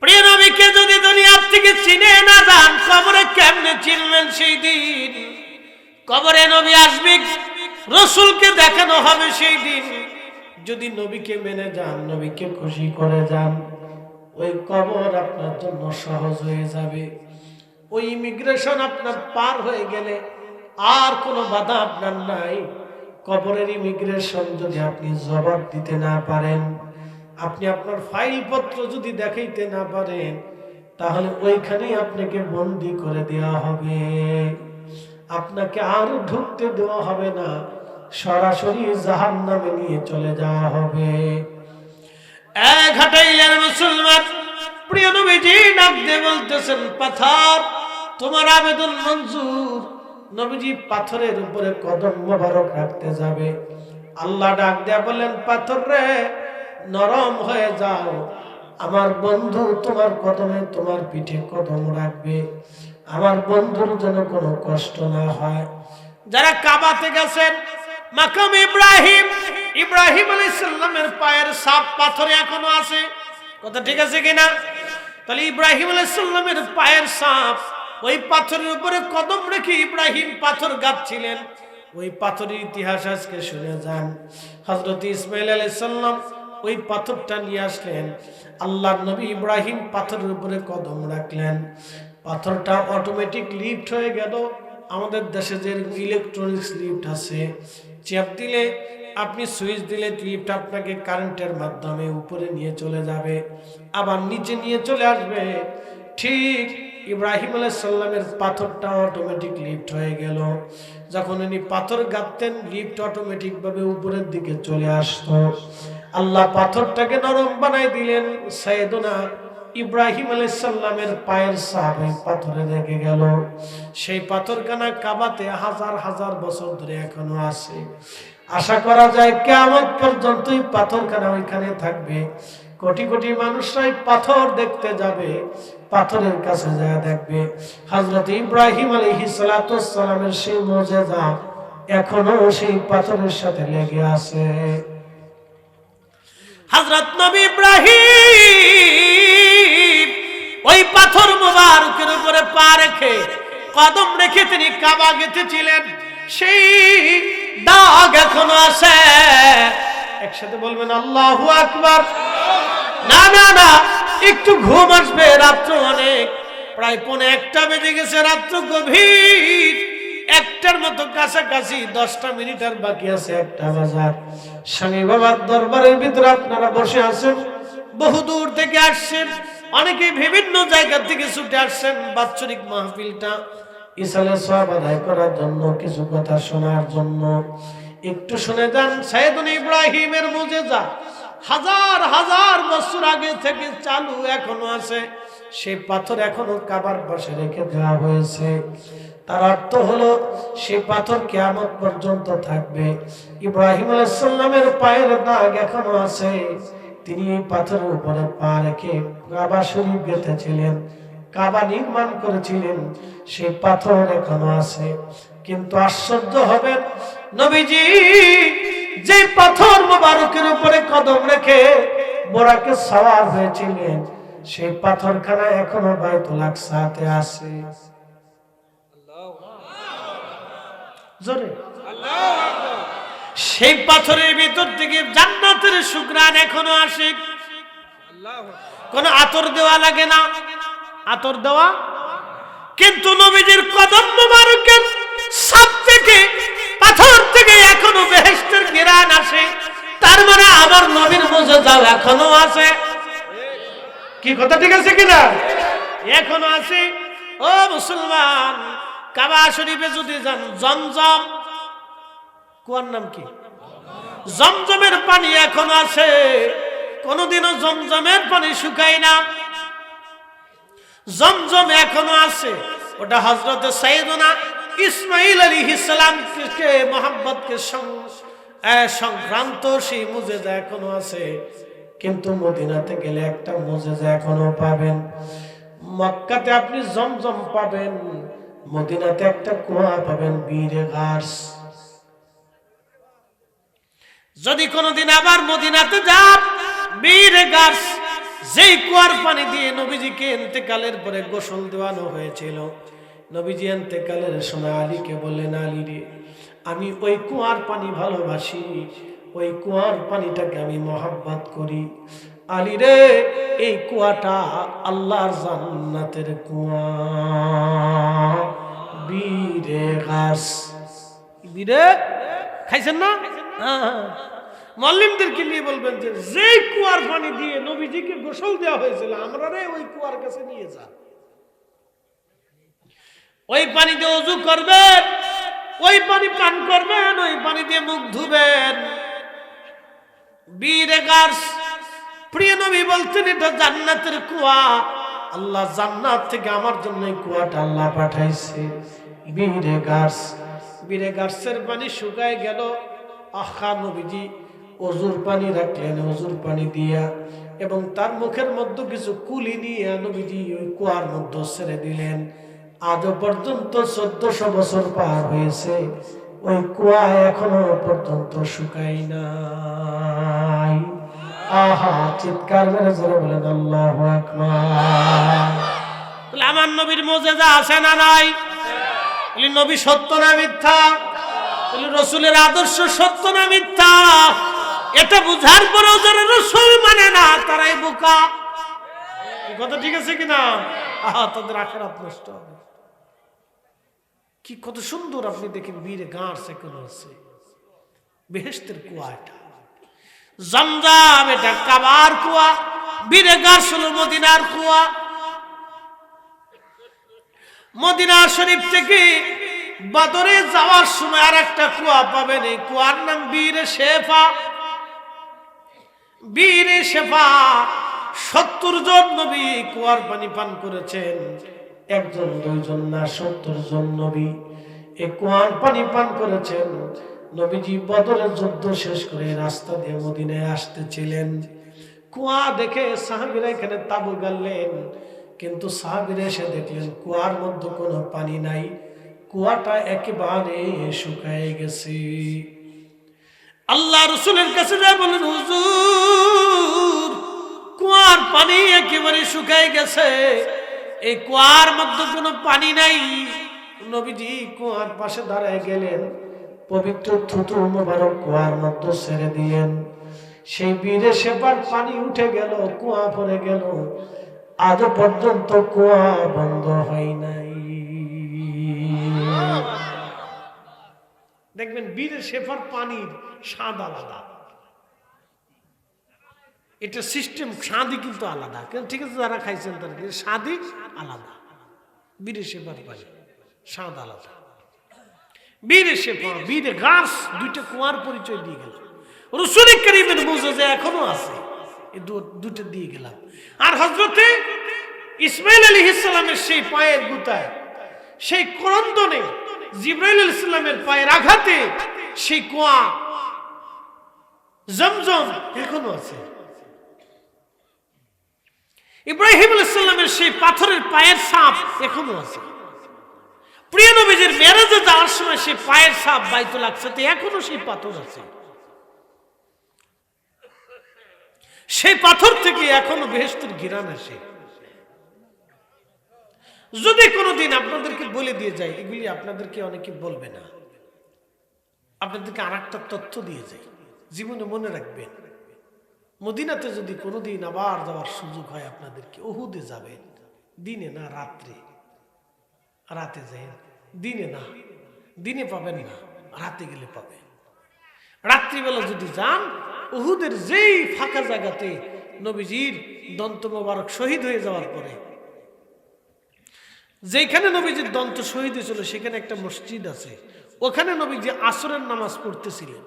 প্রিয় নবীকে যদি দুনিয়ার থেকে চিনে না যান, কবরে কেমনে চিনবেন? সেই দিন কবরে নবী আসবে, রসুলকে দেখানো হবে সেই দিন। যদি নবীকে মেনে যান, নবীকে খুশি করে যান, ওই কবর আপনার জন্য সহজ হয়ে যাবে। ওই ইমিগ্রেশন আপনার পার হয়ে গেলে আর কোনো বাধা আপনার নাই। কবরের ইমিগ্রেশন যদি আপনি জবাব দিতে না পারেন, আপনি আপনার ফাইলপত্র যদি দেখাইতে না পারেন, তাহলে ওইখানেই আপনাকে বন্দী করে দেওয়া হবে। আপনাকে আর ঢুকতে দেওয়া হবে না, সরাসরি জাহান্নামে নিয়ে চলে যাওয়া হবে। এক হাঁটাইলেন মুসলমান, প্রিয় নবীজি ডাক দিয়ে বলতেছেন, পাথর তোমার আবেদন মঞ্জুর। নবীজি পাথরের উপরে কদম মোবারক রাখতে যাবে। আল্লাহ ডাক দেয়া বললেন, পাথর রে নরম হয়ে যাও, আমার বন্ধু তোমার কদমে, তোমার পিঠে কদম রাখবে, আমার বন্ধুর যেন কোনো কষ্ট না হয়। যারা কাবাতে গেছেন, মাকাম ইব্রাহিম, ইব্রাহিম আলাইহিস সালামের পায়ের ছাপ পাথরে এখনো আছে। কথা ঠিক আছে কিনা? তাহলে ইব্রাহিম আলাইহিস সালামের পায়ের ছাপ, ওই পাথরের উপরে কদম রেখে ইব্রাহিম পাথর গাঁথছিলেন। ওই পাথরের ইতিহাস আজকে শুনে যান। হযরত ইসমাঈল আলাইহিস সালাম ওই পাথরটা নিয়ে আসলেন। আল্লাহর নবী ইব্রাহিম পাথরের উপরে কদম রাখলেন। পাথরটা অটোমেটিক লিফট হয়ে গেল। আমাদের দেশে যে ইলেকট্রনিক্স লিফট আছে, চাপ দিলে, আপনি সুইচ দিলে লিফট আপনাকে কারেন্টের মাধ্যমে উপরে নিয়ে চলে যাবে, আবার নিচে নিয়ে চলে আসবে। ঠিক ইব্রাহিম আলাইহিস সালামের পাথরটা অটোমেটিক লিফট হয়ে গেল। যখন উনি পাথর গাঁথতেন, লিফট অটোমেটিক ভাবে উপরের দিকে চলে আসতো। আল্লাহ পাথরটাকে নরম বানাই দিলেন। সাইয়েদনা ইব্রাহিম আলাইহিস সালামের পায়ের ছাপ পাথরে রেখে গেল। সেই পাথরখানা কাবাতে হাজার হাজার বছর ধরে এখনো আছে। আশা করা যায় কিয়ামত পর্যন্ত এই পাথরখানা ওইখানে থাকবে। কোটি কোটি মানুষরাই পাথর দেখতে যাবে, পাথরের কাছে যায় দেখবে হযরত ইব্রাহিম আলাইহিস সালাতু ওয়াস সালামের সেই মুজিজা এখনো সেই পাথরের সাথে লেগে আছে। হযরত নবী ইব্রাহিম ওই পাথর মোবারকের উপরে পা রেখে, কদম রেখে তিনি কাবা গেঁথেছিলেন। সেই দাগ এখনো আছে। একসাথে বলবেন আল্লাহু আকবার। না না না, একটু ঘুম আসবে, রাত্র অনেক, প্রায় 1:45 বেজে গেছে, রাত্র গভীর। 1টার মতো কাছাকাছি, 10টা মিনিট আর বাকি আছে 1টা বাজার। স্বামী বাবার দরবারের ভিতরে আপনারা বসে আছেন, বহু দূর থেকে আসছেন, অনেকে বিভিন্ন জায়গা থেকে ছুটে আসছেন বাৎসরিক মাহফিলটা ইসালে সওয়াব আদায় করার জন্য, কিছু কথা শোনার জন্য। একটু শুনে যান, সাইয়েদনা ইব্রাহিমের মুজিজা হাজার হাজার বছর আগে থেকে চালু এখনো আছে। সেই পাথর এখনো কাবার পাশে রেখে দেওয়া হয়েছে। তার অর্থ হলো সেই পাথর কিয়ামত পর্যন্ত থাকবে। ইব্রাহিম আলাইহিস সালামের পায়ের দাগ এখনো আছে। তিনি এই পাথরের উপরে পা রেখে কাবা শরীফ গেঁথেছিলেন, কাবা নির্মাণ করেছিলেন। সেই পাথর এখনো আছে। কিন্তু আশ্চর্য হবেন, নবীজি যে পাথর মোবারকের উপরে কদম রেখে বোরাকে সওয়ার হয়েছিলেন, সেই পাথরখানা এখনো বাইতুল আকসাতে আছে। জোরে আল্লাহু আকবার। সেই পাথরের ভিতর থেকে জান্নাতের সুঘ্রাণ এখনো আসে। কোন আতর দেওয়া লাগে না, আতর দেওয়া, কিন্তু নবীজির কদম মোবারকের ছাপ থেকে, পাথর থেকে এখনো বেহেশতের ঘ্রাণ আসে। তার মানে আমার নবীর মুজিজা এখনো আছে। কি কথা ঠিক আছে কিনা? এখনো আছে। ও মুসলমান, কাবা শরীফে যদি যান, জমজম কুয়ার নাম কি, জমজমের পানি এখনো আছে। কোনদিনও জমজমের পানি শুকায় না, জমজম এখনো আছে। ওটা হযরত সাইয়েদনা ইসমাঈল আলাইহিস সালামকে মোহাম্মদকে সংক্রান্ত সেই মুজিজা এখনো আছে। কিন্তু মদিনাতে গেলে একটা মুজিজা এখনো পাবেন। মক্কাতে আপনি জমজম পাবেন, মদিনাতে একটা কুয়া পাবেন, বীরে গার্স। যদি কোনোদিন আবার মদিনাতে যান, বীরে গাছ যেই কুয়ার পানি দিয়ে নবীজিকে ইন্তেকালের পরে গোসল দেওয়ানো হয়েছিল, নবীজি ইন্তেকালের সময় আলীকে বললেন, আলী রে, আমি ওই কুয়ার পানি ভালোবাসি, ওই কুয়ার পানিটাকে আমি মহব্বত করি। আলী রে, এই কুয়াটা আল্লাহর জান্নাতের কুয়া, বীরে গাছ। বীরে খাইছেন না? মুআল্লিমদেরকে নিয়ে বলবেন যে যেই কুয়ার পানি দিয়ে নবীজিকে গোসল দেওয়া হয়েছিল, আমরা রে ওই কুয়ার কাছে নিয়ে যা, ওই পানি দিয়ে ওযু করবেন, ওই পানি পান করবেন, ওই পানি দিয়ে মুখ ধুবেন। বীরে গাছ, প্রিয় নবী বলতেন এটা জান্নাতের কুয়া, আল্লাহ জান্নাত থেকে আমার জন্য এই কুয়াটা আল্লাহ পাঠাইছে। বীরে গাছ, বীরে গাছের পানি শুকায় গেল। আখা নবীজি ওযুর পানি রাখলেন, ওযুর পানি দিয়া এবং তার মুখের মধ্যে কিছু কুলি নিয়ে নবীজি ওই কুয়ার মধ্যে ছেড়ে দিলেন। আজও পর্যন্ত 1400 বছর পার হয়েছে, ওই কুয়া এখনো পর্যন্ত শুকায় নাই। আহা, চিৎকার করে জোরে বলেন আল্লাহু আকবার। বলে আমার নবীর মুজিজা আছে না নাই? বলে নবী সত্য না মিথ্যা? বলে রাসূলের আদর্শ সত্য না মিথ্যা? এটা বুঝার পরেও যারা রাসূল মানে না তারাই বোকা। এই কথা ঠিক আছে কিনা? আহা, তাদের আখিরাত নষ্ট হবে। কি কত সুন্দর আপনি দেখেন, বীরে গাছ এখনো আছে, বেহেশতের কুয়া এটা। জমজম এটা কাবার কুয়া, বীরে গাছ হলো মদিনার কুয়া। মদিনা শরীফ থেকে বদরে যাওয়ার সময় আর একটা কুয়া পাবেন, এই কুয়ার নাম বীরে শেফা। বীরে শেফা 70 জন নবী কুয়ার পানি পান করেছেন, একজন দুইজন না, 70 জন নবী এই কুয়ার পানি পান করেছেন। নবীজি বদরের যুদ্ধ শেষ করে রাস্তা দিয়ে মদিনায় আসতেছিলেন, কুয়া দেখে সাহাবীরা এখানে তাবু গাড়লেন, কিন্তু সাহাবীরা এসে দেখলেন কুয়ার মধ্যে কোনো পানি নাই, কুয়াটা একেবারে শুকায় গেছে। আল্লাহ রাসূলের কাছে যা বলেন, হুজুর কুয়ার পানি একেবারে শুকায় গেছে, এই কুয়ার মধ্যে কোনো পানি নাই। নবীজি কুয়ার পাশে দাঁড়ায় গেলেন, পবিত্র থুতু মোবারক কুয়ার মধ্যে ছেড়ে দিলেন, সেই বীরে শেফার পানি উঠে গেল, কুয়া ভরে গেল। আজ পর্যন্ত কুয়া বন্ধ হয় নাই। দেখবেন বীরে শেফার পানির স্বাদ আলাদা, এটা সিস্টেম, স্বাদই কিন্তু আলাদা। ঠিক আছে, যারা খাইছেন তারা স্বাদই আলাদা। বীরে শেফার পানি স্বাদ আলাদা। বীরে শেফা, বীরে গাছ, দুইটা কুয়ার পরিচয় দিয়ে গেল। রাসূল কারীমের মুজিজা এখনো আছে, এই দুটো দিয়ে গেলাম। আর হযরতে ইসমাঈল আলাইহিস সালামের সেই পায়ের গুতায়, সেই ক্রন্দনে, জিবরাইল আলাইহিস সালামের পায়ের আঘাতে সেই কুয়া জমজম এখনো আছে। ইব্রাহিম আলাইহিস সালামের সেই পাথরের পায়ের ছাপ এখনো আছে। প্রিয় নবীজির মেরাজে যাওয়ার সময় সেই পায়ের ছাপ বাইতুল আকসাতে এখনো সেই পাথর আছে। সেই পাথর থেকে এখনো বেহেশতের ঘিরান আসে। যদি কোনোদিন আপনাদেরকে বলে দিয়ে যাই, এগুলি আপনাদেরকে অনেকে বলবে না, আপনাদেরকে আর একটা তথ্য দিয়ে যাই, জীবনে মনে রাখবেন। মদিনাতে যদি কোনোদিন আবার যাওয়ার সুযোগ হয় আপনাদেরকে, উহুদে যাবেন, দিনে না রাত্রে, রাতে যাবেন, দিনে না, দিনে পাবেন না, রাতে গেলে পাবেন। রাত্রিবেলা যদি যান, উহুদের যেই ফাঁকা জায়গাতে নবীজির দন্ত মোবারক শহীদ হয়ে যাওয়ার পরে, যেখানে নবীজির দন্ত শহীদ হয়েছিল সেখানে একটা মসজিদ আছে, ওখানে নবীজি আসরের নামাজ পড়তেছিলেন।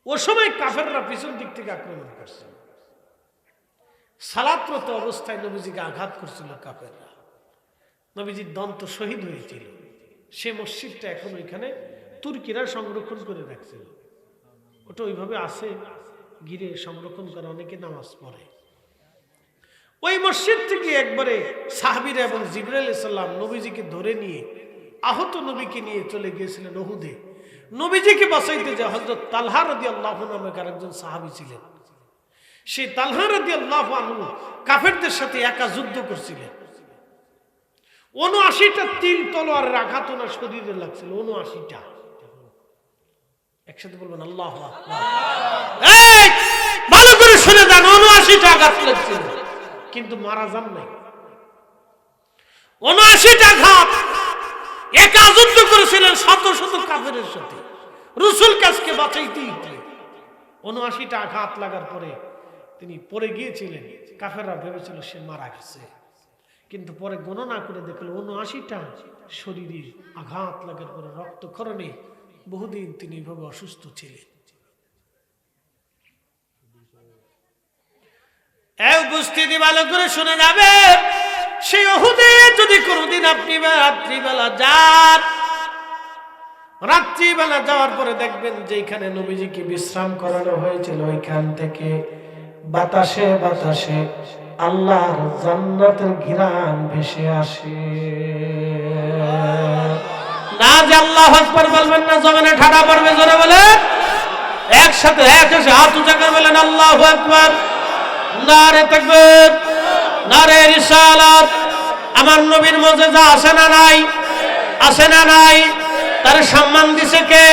ও সময় কাফেররা পিছন দিক থেকে আক্রমণ করছে, সালাতরত অবস্থায় নবীজিকে আঘাত করছিল কাফেররা। নবীজির দন্ত শহীদ হয়েছিল, সে মসজিদটা এখন ওইখানে তুর্কিরা সংরক্ষণ করে রাখছিল। ওটা ওইভাবে আছে, ঘিরে সংরক্ষণ করে, অনেকে নামাজ পড়ে। ওই মসজিদ থেকে একবারে সাহাবীরা এবং জিবরাইল আলাইহিস সালাম নবীজিকে ধরে নিয়ে, আহত নবীকে নিয়ে চলে গিয়েছিলেন উহুদে। নবীজিকে বাঁচাইতে যে হযরত তালহা রাদিয়াল্লাহু আনহু নামে আরেকজন সাহাবী ছিলেন, সেই তালহা রাদিয়াল্লাহু আনহু কাফেরদের সাথে একা যুদ্ধ করছিলেন। ৭৯টা তীর তলোয়ারের আঘাত ওনার শরীরে লাগছিল, ৭৯টা। একসাথে বলবেন আল্লাহু আকবার। এই ভালো করে শুনে যান, ৭৯টা আঘাত লাগছিল, কিন্তু মারা যান নাই। ৭৯টা আঘাত, একা যুদ্ধ করেছিলেন শত শত কাফেরের সাথে, রাসূল কাছকে বাঁচাইতেই। ৭৯টা আঘাত লাগার পরে তিনি পড়ে গিয়েছিলেন। কাফেররা ভেবেছিল সে মারা গেছে, কিন্তু পরে গণনা করে দেখল ৭৯টা শরীরে আঘাত লাগার পরে রক্তক্ষরণে বহুদিন তিনি এভাবে অসুস্থ ছিলেন। এই উপস্থিতি ভালো করে শুনে যাবে, সেই উহুদে যদি কোনোদিন আপনি রাত্রিবেলা যান, রাত্রিবেলা যাওয়ার পরে দেখবেন যেখানে নবীজিকে বিশ্রাম করানো হয়েছিল ওইখান থেকে বাতাসে বাতাসে আল্লাহর জান্নাতের ঘ্রাণ ভেসে আসে। না যে আল্লাহু আকবার বলবেন না, জমিনে ঠাডা পড়বে, জোরে বলে একসাথে হাত উঁচা করে বলেন আল্লাহু আকবার, নারে তাকবীর, নারে রিসালাত। আমার নবীর মুজিজা আছে না নাই? আছে না নাই? তার সম্মান দিছে কে?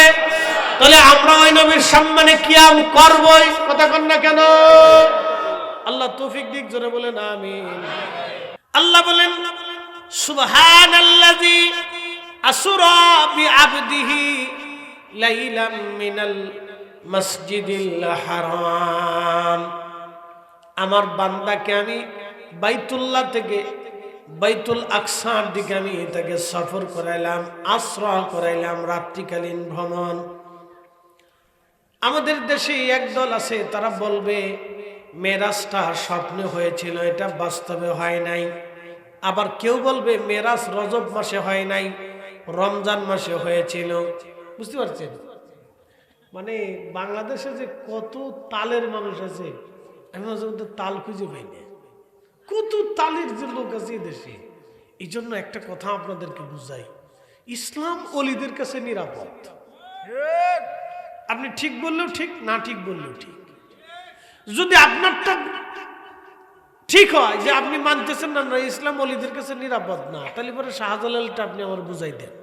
তাহলে আমরা ওই নবীর সম্মানে কিয়াম করবই, কথা কন না কেন? আল্লাহ তৌফিক দিক, জোরে বলেন আমিন। আল্লাহ বলেন সুবহানাল্লাযী আসরা বিআবদিহি লাইলাম মিনাল মাসজিদিল হারাম। আমার বান্দাকে আমি বাইতুল্লাহ থেকে বাইতুল আকসার দিকে আমি তাকে সফর করাইলাম, আসরা করাইলাম, রাত্রিকালীন ভ্রমণ। আমাদের দেশে একদল আছে, তারা বলবে মেরাজটা স্বপ্নে হয়েছিল, এটা বাস্তবে হয় নাই। আবার কেউ বলবে মেরাজ রজব মাসে হয় নাই, রমজান মাসে হয়েছিল। বুঝতে পারছেন? মানে বাংলাদেশে যে কত তালের মানুষ আছে, আমি মাঝে মধ্যে তাল খুঁজে পাই না। কত তালের যে লোক আছে দেশে। এই জন্য একটা কথা আপনাদেরকে বুঝাই, ইসলাম ওলিদের কাছে নিরাপদ। আপনি ঠিক বললেও ঠিক, না ঠিক বললেও ঠিক। যদি আপনারটা ঠিক হয় যে আপনি মানতেছেন না না ইসলাম ওলিদের কাছে নিরাপদ না, তাহলে পরে শাহজালালটা আপনি আমার বুঝাই দেন,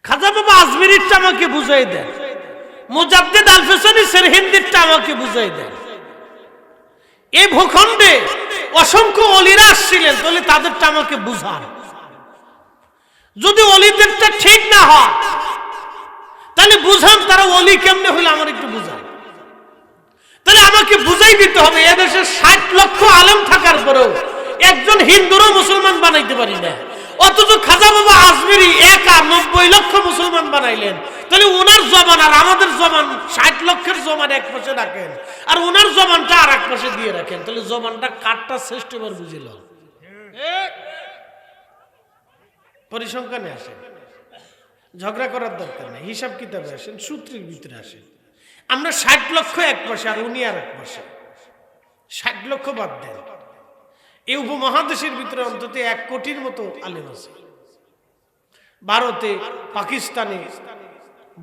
খাজা বাবা আজমিরিরটা আমাকে বুঝাই দেন, মুজাদ্দিদ আল-ফিসানি সেরহিন্দিরটা আমাকে বুঝাই দেন। এই ভূখণ্ডে অসংখ্য ওলিরা আসছিলেন, তাহলে তাদেরটা আমাকে বুঝান। যদি ওলিদেরটা ঠিক না হয় তাহলে বুঝান তারা ওলি কেমনে হইলে আমার একটু বুঝান। তাহলে আমাকে বুঝাই দিতে হবে এদেশে ৬০ লক্ষ আলেম থাকার পরেও একজন হিন্দুরও মুসলমান বানাইতে পারি না, অথচ খাজা বাবা আজমিরি একা ৯০ লক্ষ মুসলমান বানাইলেন। তাহলে ওনার জমান আর আমাদের জমান ৬০ লক্ষের জমান এক পাশে রাখেন, আর ওনার জমানটা আর এক পাশে দিয়ে রাখেন, তাহলে জমানটা কারটা শ্রেষ্ঠ এবার বুঝিল। পরিসংখ্যানে আসেন, ঝগড়া করার দরকার নেই, হিসাব কিতাবে আসেন, সূত্রের ভিতরে আসেন। আমরা ৬০ লক্ষ এক পাশে আর উনি আর এক পাশে। ৬০ লক্ষ বাদ দেন, এই উপমহাদেশের ভিতরে অন্তত ১ কোটির মতো আলেম আছে। ভারতে, পাকিস্তানে,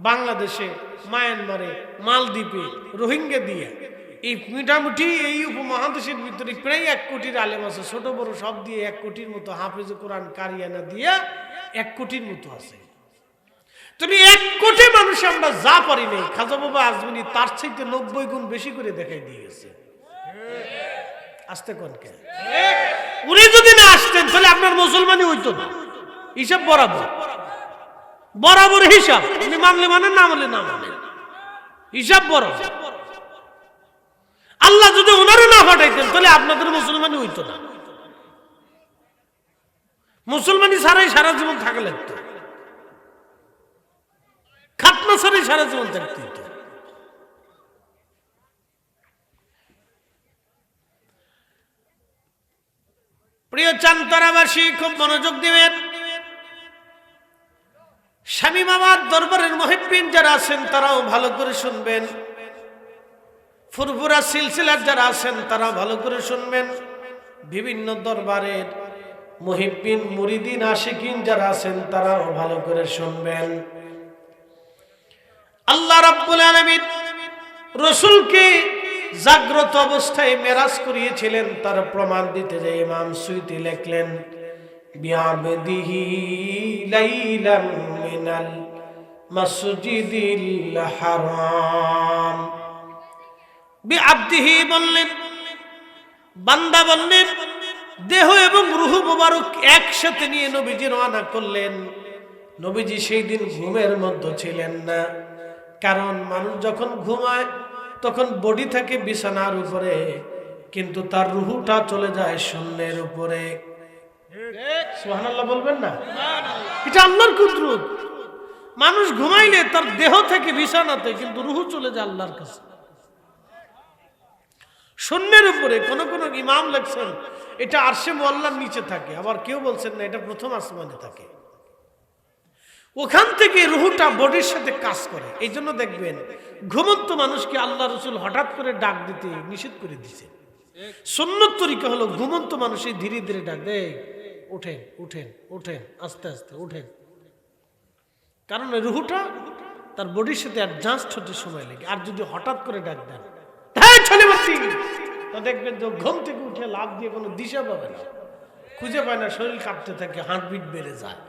বাংলাদেশে, মায়ানমারে, মালদ্বীপে, রোহিঙ্গা দিয়ে এই মোটামুটি এই উপমহাদেশের ভিতরে প্রায় ১ কোটির আলেম আছে। ছোট বড় সব দিয়ে ১ কোটির মতো, হাফেজ কোরআন কারিয়ানা দিয়ে ১ কোটির মতো আছে। তুমি ১ কোটি মানুষ আমরা যা পারি নাই, খাজা বাবা আজমিরি তার চাইতে ৯০ গুণ বেশি করে দেখাই দিয়ে গেছে। আসতে কনকে উনি যদি না আসতেন তাহলে আপনার মুসলমানই হইতো না। হিসাব বরাবর, বরাবর হিসাব। আপনি মানলে মানেন, না মানলে না মানেন, হিসাব বরাবর। আল্লাহ যদি ওনারও না পাঠাইতেন তাহলে আপনাদের মুসলমানই হইতো না। মুসলমানই ছাড়াই সারা জীবন থাকা লাগতো, খাতনা ছাড়াই সারা জীবন থাকতে হইতো। প্রিয় চান্তরাবাসী, খুব মনোযোগ দিবেন। শামীম বাবার দরবারের মুহিব্বিন যারা আছেন তারাও ভালো করে শুনবেন, ফুরফুরা সিলসিলার যারা আছেন তারাও ভালো করে শুনবেন। বিভিন্ন দরবারের মুহিব্বিন মুরিদিন আশিকিন যারা আছেন তারাও ভালো করে শুনবেন। আল্লাহ রাব্বুল আলামিন রাসূলকে জাগ্রত অবস্থায় মেরাজ করিয়েছিলেন। তার প্রমাণ দিতে যে ইমাম সুয়ুতি লিখলেন, বিআবদিহি লাইলাম মিনাল মাসজিদিল হারাম। বিআবদিহি বললেন, বান্দা বললেন, দেহ এবং রূহ মুবারক একসাথে নিয়ে নবীজি রওনা করলেন। নবীজি সেই দিন ঘুমের মধ্যে ছিলেন না, কারণ মানুষ যখন ঘুমায় তখন বডি থাকে বিছানার উপরে, কিন্তু তার রূহটা চলে যায় শূন্যের উপরে। সুবহানাল্লাহ বলবেন না? এটা আল্লাহর কুদরত। মানুষ ঘুমাইলে তার দেহ থেকে বিছানাতে, কিন্তু রূহ চলে যায় আল্লাহর কাছে শূন্যের উপরে। কোন কোন ইমাম লেখছেন এটা আরশে মুআল্লার নিচে থাকে, আবার কেউ বলছেন না এটা প্রথম আসমানে থাকে। ওখান থেকে রূহটা বডির সাথে কাজ করে। এই জন্য দেখবেন ঘুমন্ত মানুষকে আল্লাহ রাসূল হঠাৎ করে ডাক দিতে নিষেধ করে দিয়েছে। সুন্নত তরিকা হলো ঘুমন্ত মানুষই ধীরে ধীরে ডাক দেয়, উঠেন উঠেন উঠেন, আস্তে আস্তে উঠেন, কারণ রূহটা তার বডির সাথে অ্যাডজাস্ট হতে সময় লাগে। আর যদি হঠাৎ করে ডাক দেন, হ্যাঁ চলে বাসি, তা দেখবেন যে ঘুম থেকে উঠে লাভ দিয়ে কোনো দিশা পাবে না, খুঁজে পায় না, শরীর কাঁপতে থাকে, হার্টবিট বেড়ে যায়।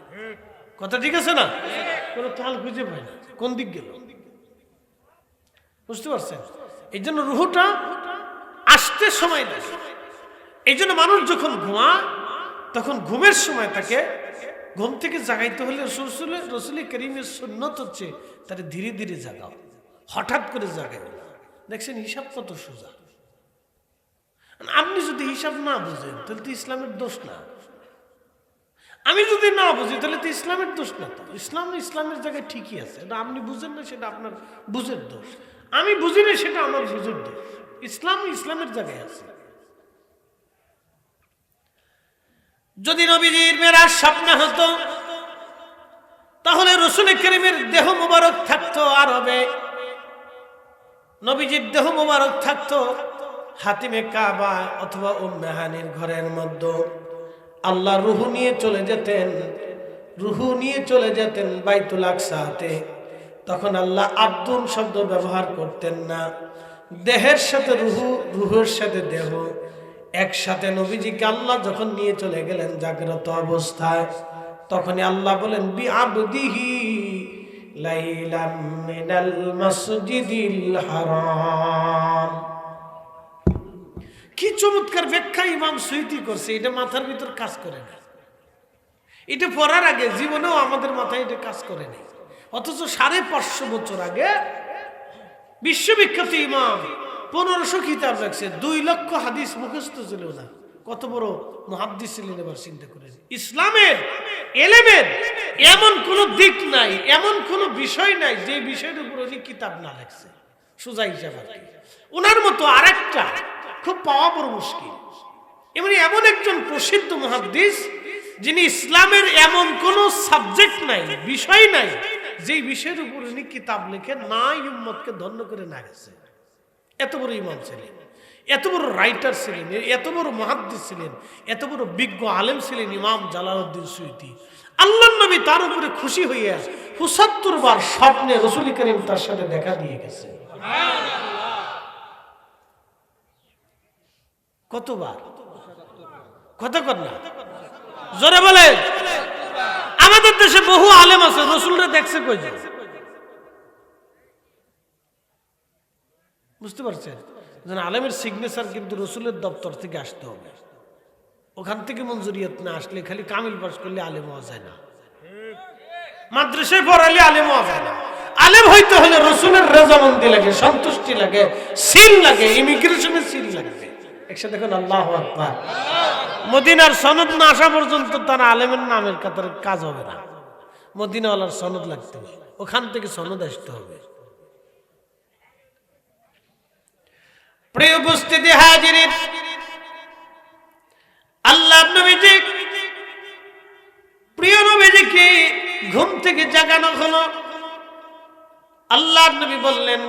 কথা ঠিক আছে না? কোনো তাল খুঁজে পায় না, কোন দিক গেল, বুঝতে পারছেন? এই জন্য রূহটা আসতে সময় লাগে। এই জন্য মানুষ যখন ঘুমায় তখন ঘুমের সময় তাকে ঘুম থেকে জাগাইতে হলে রসুল করিমের সুন্নত হচ্ছে তারে ধীরে ধীরে জাগাও, হঠাৎ করে জাগাই। দেখছেন হিসাব কত সোজা। আপনি যদি হিসাব না বুঝেন তাহলে তো ইসলামের দোষ না, আমি যদি না বুঝি তাহলে তো ইসলামের দোষ না। তো ইসলামের জায়গায় ঠিকই আছে, এটা আপনি বুঝেন না, সেটা আপনার বুঝের দোষ। আমি বুঝি না, সেটা আমার বুঝের দোষ। ইসলামের জায়গায় আছে। যদি নবীজির মেরাজ স্বপ্ন হতো তাহলে রাসূল কারীমের দেহ মোবারক থাকতো আরবে, নবীজির দেহ মোবারক থাকতো হাতিমে কাবা অথবা উম্মে হানির ঘরের মধ্যে। আল্লাহ রূহ নিয়ে চলে যেতেন বাইতুল আকসাতে। তখন আল্লাহ আব্দুন শব্দ ব্যবহার করতেন না। দেহের সাথে রূহের সাথে দেহ একসাথে নবীজিকে আল্লাহ যখন নিয়ে চলে গেলেন জাগ্রত অবস্থায়, তখনই আল্লাহ বলেন, বিআবদিহি লাইলাম মিনাল মাসজিদিল হারাম। কি চমৎকার ব্যাখ্যা ইমাম সুয়ুতি করছে, এটা মাথার ভিতর কাজ করে না। এটা পড়ার আগে জীবনেও আমাদের মাথায় এটা কাজ করে নাই। অথচ 550 বছর আগে বিশ্ববিখ্যাত ইমাম 1500 কিতাব রাখছে, 2 লক্ষ হাদিস মুখস্থ ছিল না। কত বড় মুহাদ্দিস ছিলেন, এবার চিন্তা করেন। ইসলামের এলেমের এমন কোন দিক নাই, এমন কোন বিষয় নাই যে বিষয়ের উপর উনি কিতাব না লেখছে। সোজা হিসাব আর কি। ওনার মতো আরেকটা খুব পাওয়া বড় মুশকিল। এমন একজন প্রসিদ্ধ মুহাদ্দিস যিনি ইসলামের এমন কোন সাবজেক্ট নাই, বিষয় নাই যে বিষয়ের উপর উনি কিতাব লিখে নাই উম্মতকে ধন্য করে না গেছে। এত বড় ইমাম ছিলেন, এত বড় রাইটার ছিলেন, এত বড় মুহাদ্দিস ছিলেন, এত বড় বিজ্ঞ আলেম ছিলেন ইমাম জালালউদ্দিন সুয়ুতি। আল্লাহর নবী তার উপরে খুশি হইয়া ৭৫ বার স্বপ্নে রাসূল করিম তার সাথে দেখা দিয়ে গেছে। কতবার? কথা কর না, জোরে বলে। আমাদের দেশে বহু আলেম আছে, রাসূলরে দেখছে কয়জন? বুঝতে পারছেন? আলেমের সিগনেচার কিন্তু রাসূলের দপ্তর থেকে আসতে হবে। ওখান থেকে মঞ্জুরিয়ত না আসলে, খালি কামিল পাস করলে আলেম হওয়া যায় না, মাদ্রাসায় পড়ালে আলেম হওয়া যায় না। আলেম হইতে হলে রাসূলের রেজামন্দি লাগে, সন্তুষ্টি লাগে, সিল লাগে, ইমিগ্রেশনের সিল লাগবে। একসাথে দেখুন আল্লাহু আকবার। মদিনার সনদ না আসা পর্যন্ত তার আলেমের নামের কাতারে কাজ হবে না। মদিনাওয়ালার সনদ লাগতে হবে, ওখান থেকে সনদ আসতে হবে। প্রিয় উপস্থিতি হাজিরিন, আল্লাহ নবীজি প্রিয় নবীজিকে ঘুম থেকে জাগানো হলো। আল্লাহ নবী বললেন,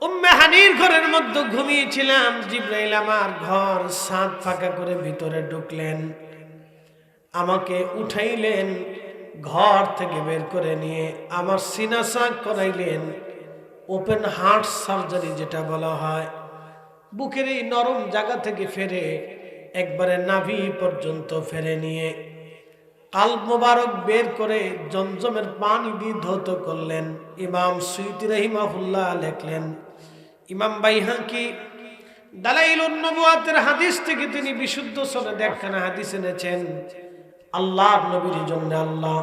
উম্মে হানির ঘরের মধ্যে ঘুমিয়েছিলাম, জিবরাইল আমার ঘর ছাদ ফাঁকা করে ভিতরে ঢুকলেন, আমাকে উঠাইলেন, ঘর থেকে বের করে নিয়ে আমার সিনা সাক করাইলেন, ওপেন হার্ট সার্জারি যেটা বলা হয়, বুকের এই নরম জায়গা থেকে ফেরে একবারে নাভি পর্যন্ত ফেরে নিয়ে কাল্ব মোবারক বের করে জমজমের পানি দিয়ে ধৌত করলেন। ইমাম সুয়ুতি রাহিমাহুল্লাহ লেখলেন, ইমাম বাইহাকি দালাইলুন নবুয়াতের হাদিস থেকে তিনি বিশুদ্ধ সনদে একখানা হাদিস এনেছেন। আল্লাহর নবীর জন্য আল্লাহ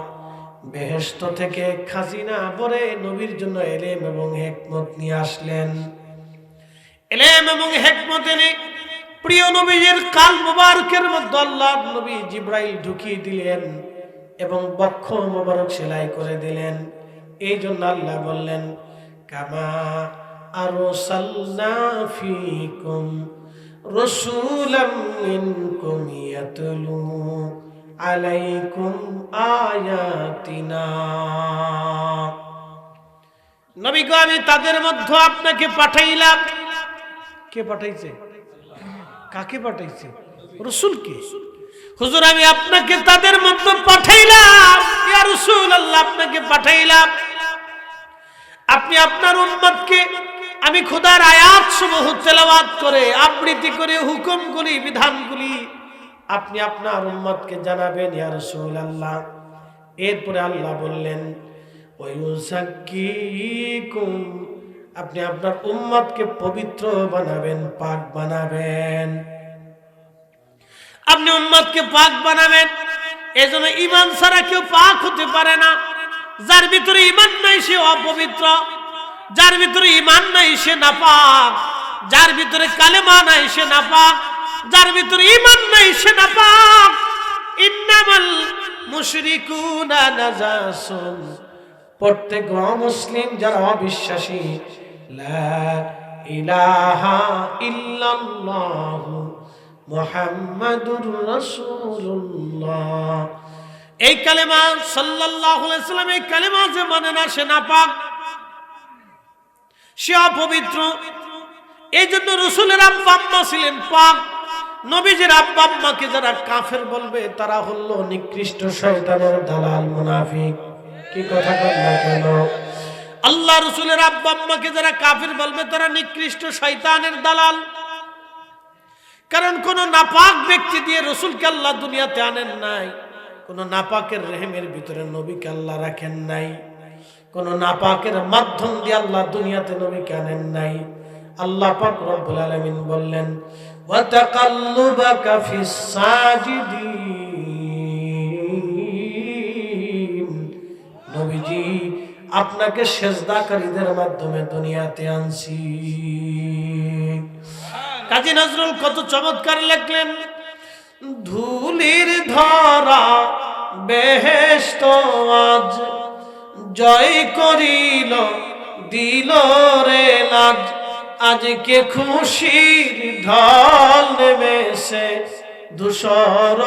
বেহেশত থেকে খাজিনা ভরে নবীর জন্য ইলম এবং হিকমত নিয়ে আসলেন। ইলম এবং হিকমত এনে প্রিয় নবীর কাল মুবারকের মধ্যে আল্লাহর নবী জিবরাইল ঢুকিয়ে দিলেন এবং বক্ষ মুবারক সেলাই করে দিলেন। এই জন্য আল্লাহ বললেন, কামা আরসালনা ফীকুম রাসূলাম মিনকুম ইয়াতলু আলাইকুম আয়াতিনা। নবী গো, আমি তাদের মধ্যে আপনাকে পাঠাইলাম। কে পাঠাইছে? কাকে পাঠাইছে? রাসূলকে। হুজুর, আমি আপনাকে তাদের মধ্যে পাঠাইলাম, ইয়া রাসূলুল্লাহ, আপনাকে পাঠাইলাম। আপনি আপনার উম্মতকে আমি খোদার আয়াত সমূহ তেলাওয়াত করে আবৃত্তি করে হুকুমগুলি বিধানগুলি আপনি আপনার উম্মতকে জানাবেন ইয়া রাসূলুল্লাহ। এরপরে আল্লাহ বললেন, ওয়ায়ুযাক্কিকুম, আপনি আপনার উম্মতকে পবিত্র বানাবেন, পাক বানাবেন। আপনি উম্মতকে পাক বানাবেন। এজন্য ঈমান ছাড়া কেউ পাক হতে পারে না। যার ভিতরে ঈমান নাই সে অপবিত্র, যার ভিতরে ঈমান নাই সে নাপাক, যার ভিতরে কালেমা নাই সে নাপাক, যার ভিতরে ঈমান নাই সে নাপাক। ইন্নামাল মুশরিকুনা নাজাসুন, প্রত্যেক মুসলিম যারা অবিশ্বাসী, লা ইলাহা ইল্লাল্লাহ মুহাম্মাদুর রাসূলুল্লাহ, এই কালেমা সাল্লাল্লাহু আলাইহি সাল্লাম, এই কালেমা যে মানে না সে নাপাক, সে অপবিত্র। এই জন্য রাসূলের আব্বা আম্মা ছিলেন পাক। নবীজির আব্বা আম্মাকে যারা কাফের বলবে তারা হলো নিকৃষ্ট শয়তানের দালাল মুনাফিক। কি কথা বল না কেন? আল্লাহ রাসূলের আব্বা আম্মাকে যারা কাফের বলবে তারা নিকৃষ্ট শয়তানের দালাল। কারণ কোন নাপাক ব্যক্তি দিয়ে রাসূলকে আল্লাহ দুনিয়াতে আনেন নাই, কোন নাপাকের রেহেমের ভিতরে নবীকে আল্লাহ রাখেন নাই, কোন নাপাকের মাধ্যম দিয়ে আল্লাহ দুনিয়াতে নবীকে আনেন নাই। আল্লাহ পাক রব্বুল আলামিন বললেন, ওয়া তাকাল্লুবাকা ফিস সাজিদিন, নবীজি আপনাকে সেজদাকারীদের মাধ্যমে দুনিয়াতে আনছি। কাজী নজরুল কত চমৎকার লিখলেন, ধুলির ধরা বেহেশত আজ জয় করিল দিল রে লাজ, আজকে খুশির ঢল নেমেছে ধূসর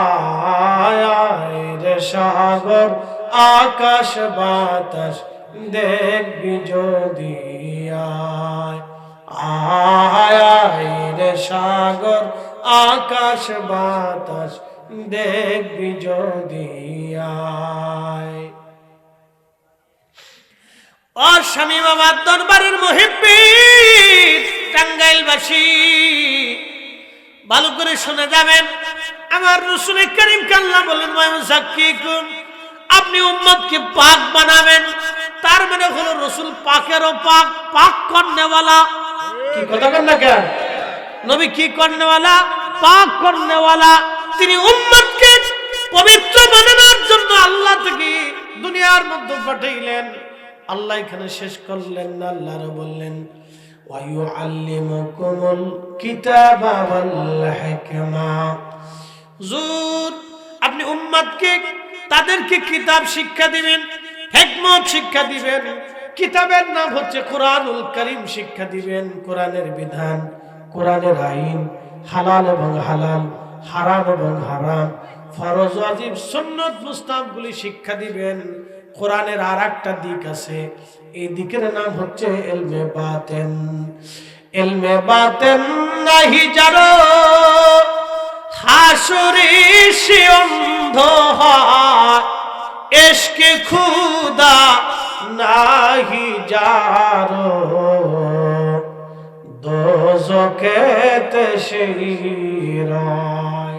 সাহারায় রে সাগর আকাশ বাতাস দেখবি যদি আয়, আয় রে সাগর আকাশ বাতাস দেখবি যদি আয়। ও স্বামী বাবার দরবারের মুহিব্বিন টাঙ্গাইলবাসী, ভালো করে শুনে যাবেন। আমার রাসূল করিম আল্লাহ বলেন, ওয়ায়ুযাক্কিকুম, আপনি উম্মতকে পাক বানাবেন। তার মানে হলো রাসূল পাকেরও পাক, পাক করনেওয়ালা। কি কথা বলেন না কেন? নবী কি করনেওয়ালা? পাক করনেওয়ালা। তিনি উম্মতকে পবিত্র বানানোর জন্য আল্লাহ থেকে দুনিয়ার মধ্যে পাঠাইলেন। আল্লাহ এখানে শেষ করলেন না, আল্লাহ বললেন, ওয়া ইউআল্লিমুকুমুল কিতাবা ওয়াল হিকমা, হুজুর আপনি উম্মতকে তাদেরকে কিতাব শিক্ষা দিবেন, হিকমত শিক্ষা দিবেন। কিতাবের নাম হচ্ছে কোরআনুল কারীম শিক্ষা দিবেন। কোরআনের বিধান, কোরআনের আইন, হালাল এবং হালাল, হারাম এবং হারাম, ফরজ ওয়াজিব সুন্নাত মুস্তাহাবগুলি শিক্ষা দিবেন। কোরআনের আরেকটা দিক আছে, এই দিকের নাম হচ্ছে ইলমে বাতিন। ইলমে বাতিন নাহি জানো হাসরে সে অন্ধ হয় ইশকে খুদা নাহি যারো দোজখেতে সেই রয়।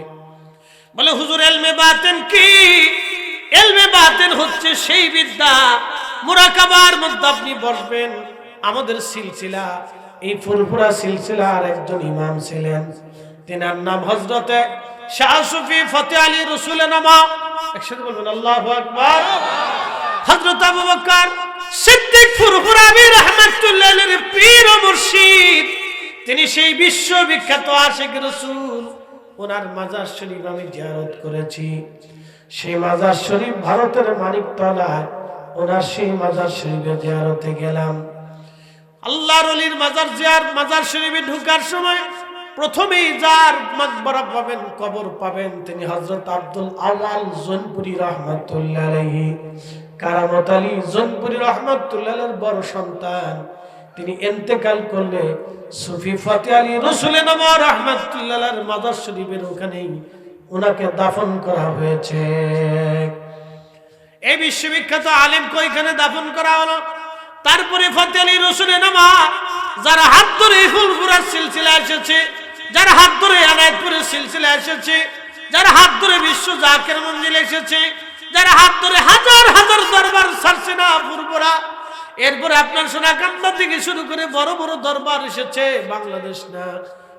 বলে হুজুর ইলমে বাতিন কি? ইলমে বাতিন হচ্ছে সেই বিদ্যা, মুরাকাবার মধ্যে আপনি বসবেন। আমাদের সিলসিলা, এই ফুরফুরা সিলসিলার একজন ইমাম ছিলেন, তিনার নাম হযরতে শাহ সুফি ফতেহ আলী রসুলের নামা। একসাথে বলবেন আল্লাহু আকবার। হযরত আবু বকর সিদ্দিক ফুরফুরাবি রাহমাতুল্লাহ আলাইহির পীর ও মুর্শিদ, তিনি সেই বিশ্ববিখ্যাত আশিক রাসূল। ওনার মাজার শরীফ আমি জিয়ারত করেছি। সেই মাজার শরীফ ভারতের মানিকতলায়, ওনার সেই মাজার শরীফে জিয়ারতে গেলাম। আল্লাহর ওলির মাজার শরীফে ঢোকার সময় প্রথমেই যার মাকবারা পাবেন, কবর পাবেন, তিনি হযরত আব্দুল আওয়াল জৌনপুরি রাহমাতুল্লাহ আলাইহি, কারামত আলী জৌনপুরি রাহমাতুল্লাহ আলাইহির বড় সন্তান। তিনি ইন্তেকাল করলে সুফি ফতেহ আলী রসুলের নামা রাহমাতুল্লাহ আলাইহির মাজার শরীফের ওখানেই ওনাকে দাফন করা হয়েছে। এই বিশ্ববিখ্যাত আলেমকে ওইখানে দাফন করা হলো। তারপরে ফতেহ আলী রসুলের নামা যারা হাত ধরে ফুরফুরার সিলসিলা এসেছে, যারা হাত ধরে আনায়তপুরের সিলসিলা এসেছে, যারা হাত ধরে বিশ্ব জাকের মঞ্জিল এসেছে, যারা হাত ধরে হাজার হাজার দরবার ছাড়ছে না ফুরফুরা। এরপরে আপনার সোনাকান্দা থেকে শুরু করে বড় বড় দরবার এসেছে। বাংলাদেশ না,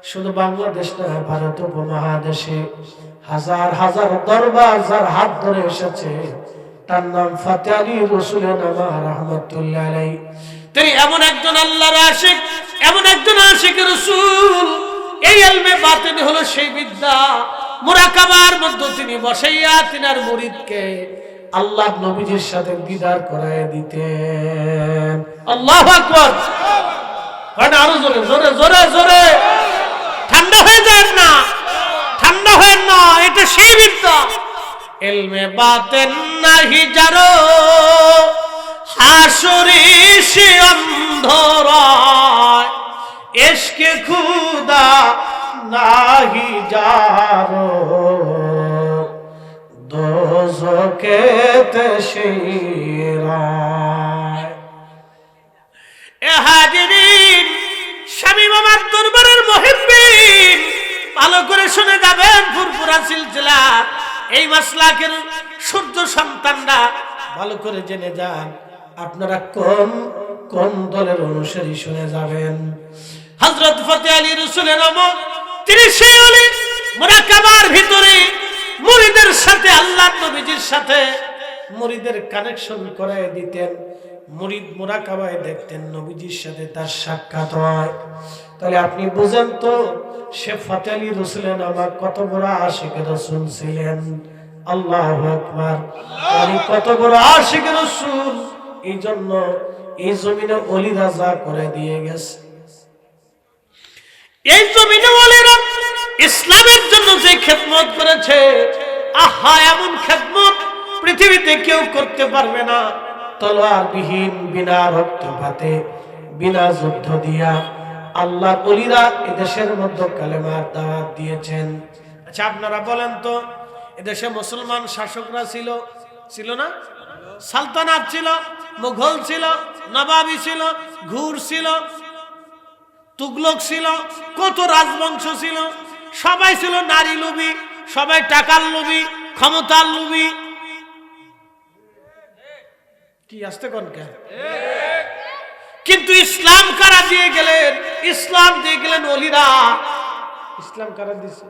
শুধু বাংলাদেশ না, ভারত উপমহাদেশে হাজার হাজার দরবার যার হাত ধরে এসেছে, তার নাম ফতেহ আলী রসুলের নামা রাহমাতুল্লাহ আলাইহি। তিনি এমন একজন আল্লাহর আশিক, এমন একজন আশিক রাসূল। এই ইলমে বাতিন হলো সেই বিদ্যা, মুরাকাবার মধ্যে তিনি বসাইয়া তিনার মুরিদকে আল্লাহ নবীজির সাথে দিদার করায় দিতেন। আল্লাহু আকবার। আরো জোরে জোরে জোরে জোরে। ঠান্ডা হয়ে যায় না, ঠান্ডা হয় না, এটা সেই বিদ্যা। ইলমে বাতিন নাহি যারো হাসরে সে অন্ধ রয় ইশকে খুদা নাহি যারো দোজখেতে সেই রয়। এ হাজিরিন, স্বামী মামার দরবারের মুহিব্বিন, ভালো করে শুনে যাবেন। ফুরফুরা সিলসিলা এই মাসলাকের সূর্য সন্তানরা ভালো করে জেনে যান আপনারা কোন কোন দলের অনুসারী, শুনে যাবেন। হযরত ফতেহ আলী রসুলের নাম, তিনি সেই ওলি মুরাকাবার ভিতরে মুরিদের সাথে, আল্লাহর নবীজির সাথে মুরিদের কানেকশন করে দিতেন। মুরিদ মুরাকাবায় দেখতেন নবীজির সাথে তার সাক্ষাৎ হয়। তাহলে আপনি বুঝেন তো সে ফতেহ আলী রসুলের নাম কত বড় আশিক রাসূল ছিলেন। আল্লাহু আকবার। উনি কত বড় আশিক রাসূল, এই জন্য এই জমিনে ওলিরা যা করে দিয়ে গেছে, এই জমিনে ওলিরা ইসলামের জন্য যে খেদমত করেছে, আহা, এমন খেদমত পৃথিবীতে কেউ করতে পারবে না। তলোয়ার বিহীন, বিনা রক্তপাতে, বিনা যুদ্ধ দিয়া আল্লাহ ওলিরা এদেশের মধ্যে কালেমার দাওয়াত দিয়েছেন। আচ্ছা আপনারা বলেন তো, এদেশে মুসলমান শাসকরা ছিল ছিল না? সালতানাত ছিল, মুঘল ছিল, নবাবি ছিল, ঘুর ছিল, তুগলক ছিল, কত রাজবংশ ছিল। সবাই ছিল নারী লোভী, সবাই টাকার লোভী, ক্ষমতার লোভী। কি আসতে কোন কে? কিন্তু ইসলাম কারা দিয়ে গেলেন? ইসলাম দিয়ে গেলেন ওলিরা। ইসলাম কারা দিছে?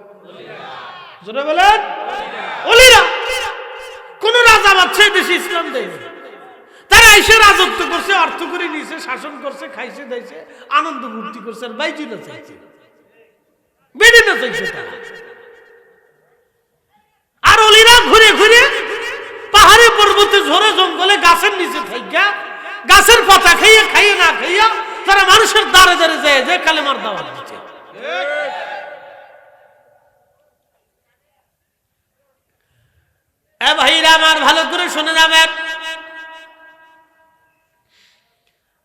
জোরে বলেন, ওলিরা। কোন রাজা বাদশা দেশে ইসলাম দেয়নি। তারা এসে রাজত্ব করছে, অর্থ করে নিয়েছে, শাসন করছে, খাইছে দাইছে, আনন্দ ফুর্তি করছে, আর বাইজি না চাইছে, বেড়ে না চাইছে তারা। আর ওলিরা ঘুরে ঘুরে পাহাড়ে পর্বতে, ঝোড়ে জঙ্গলে, গাছের নিচে থাইকা, গাছের পাতা খাইয়া খাইয়া না খাইয়া তারা মানুষের দ্বারে দ্বারে যায় যে কালেমার দাওয়াত দিচ্ছে। এ ভাইরা আমার, ভালো করে শুনে যাবেন।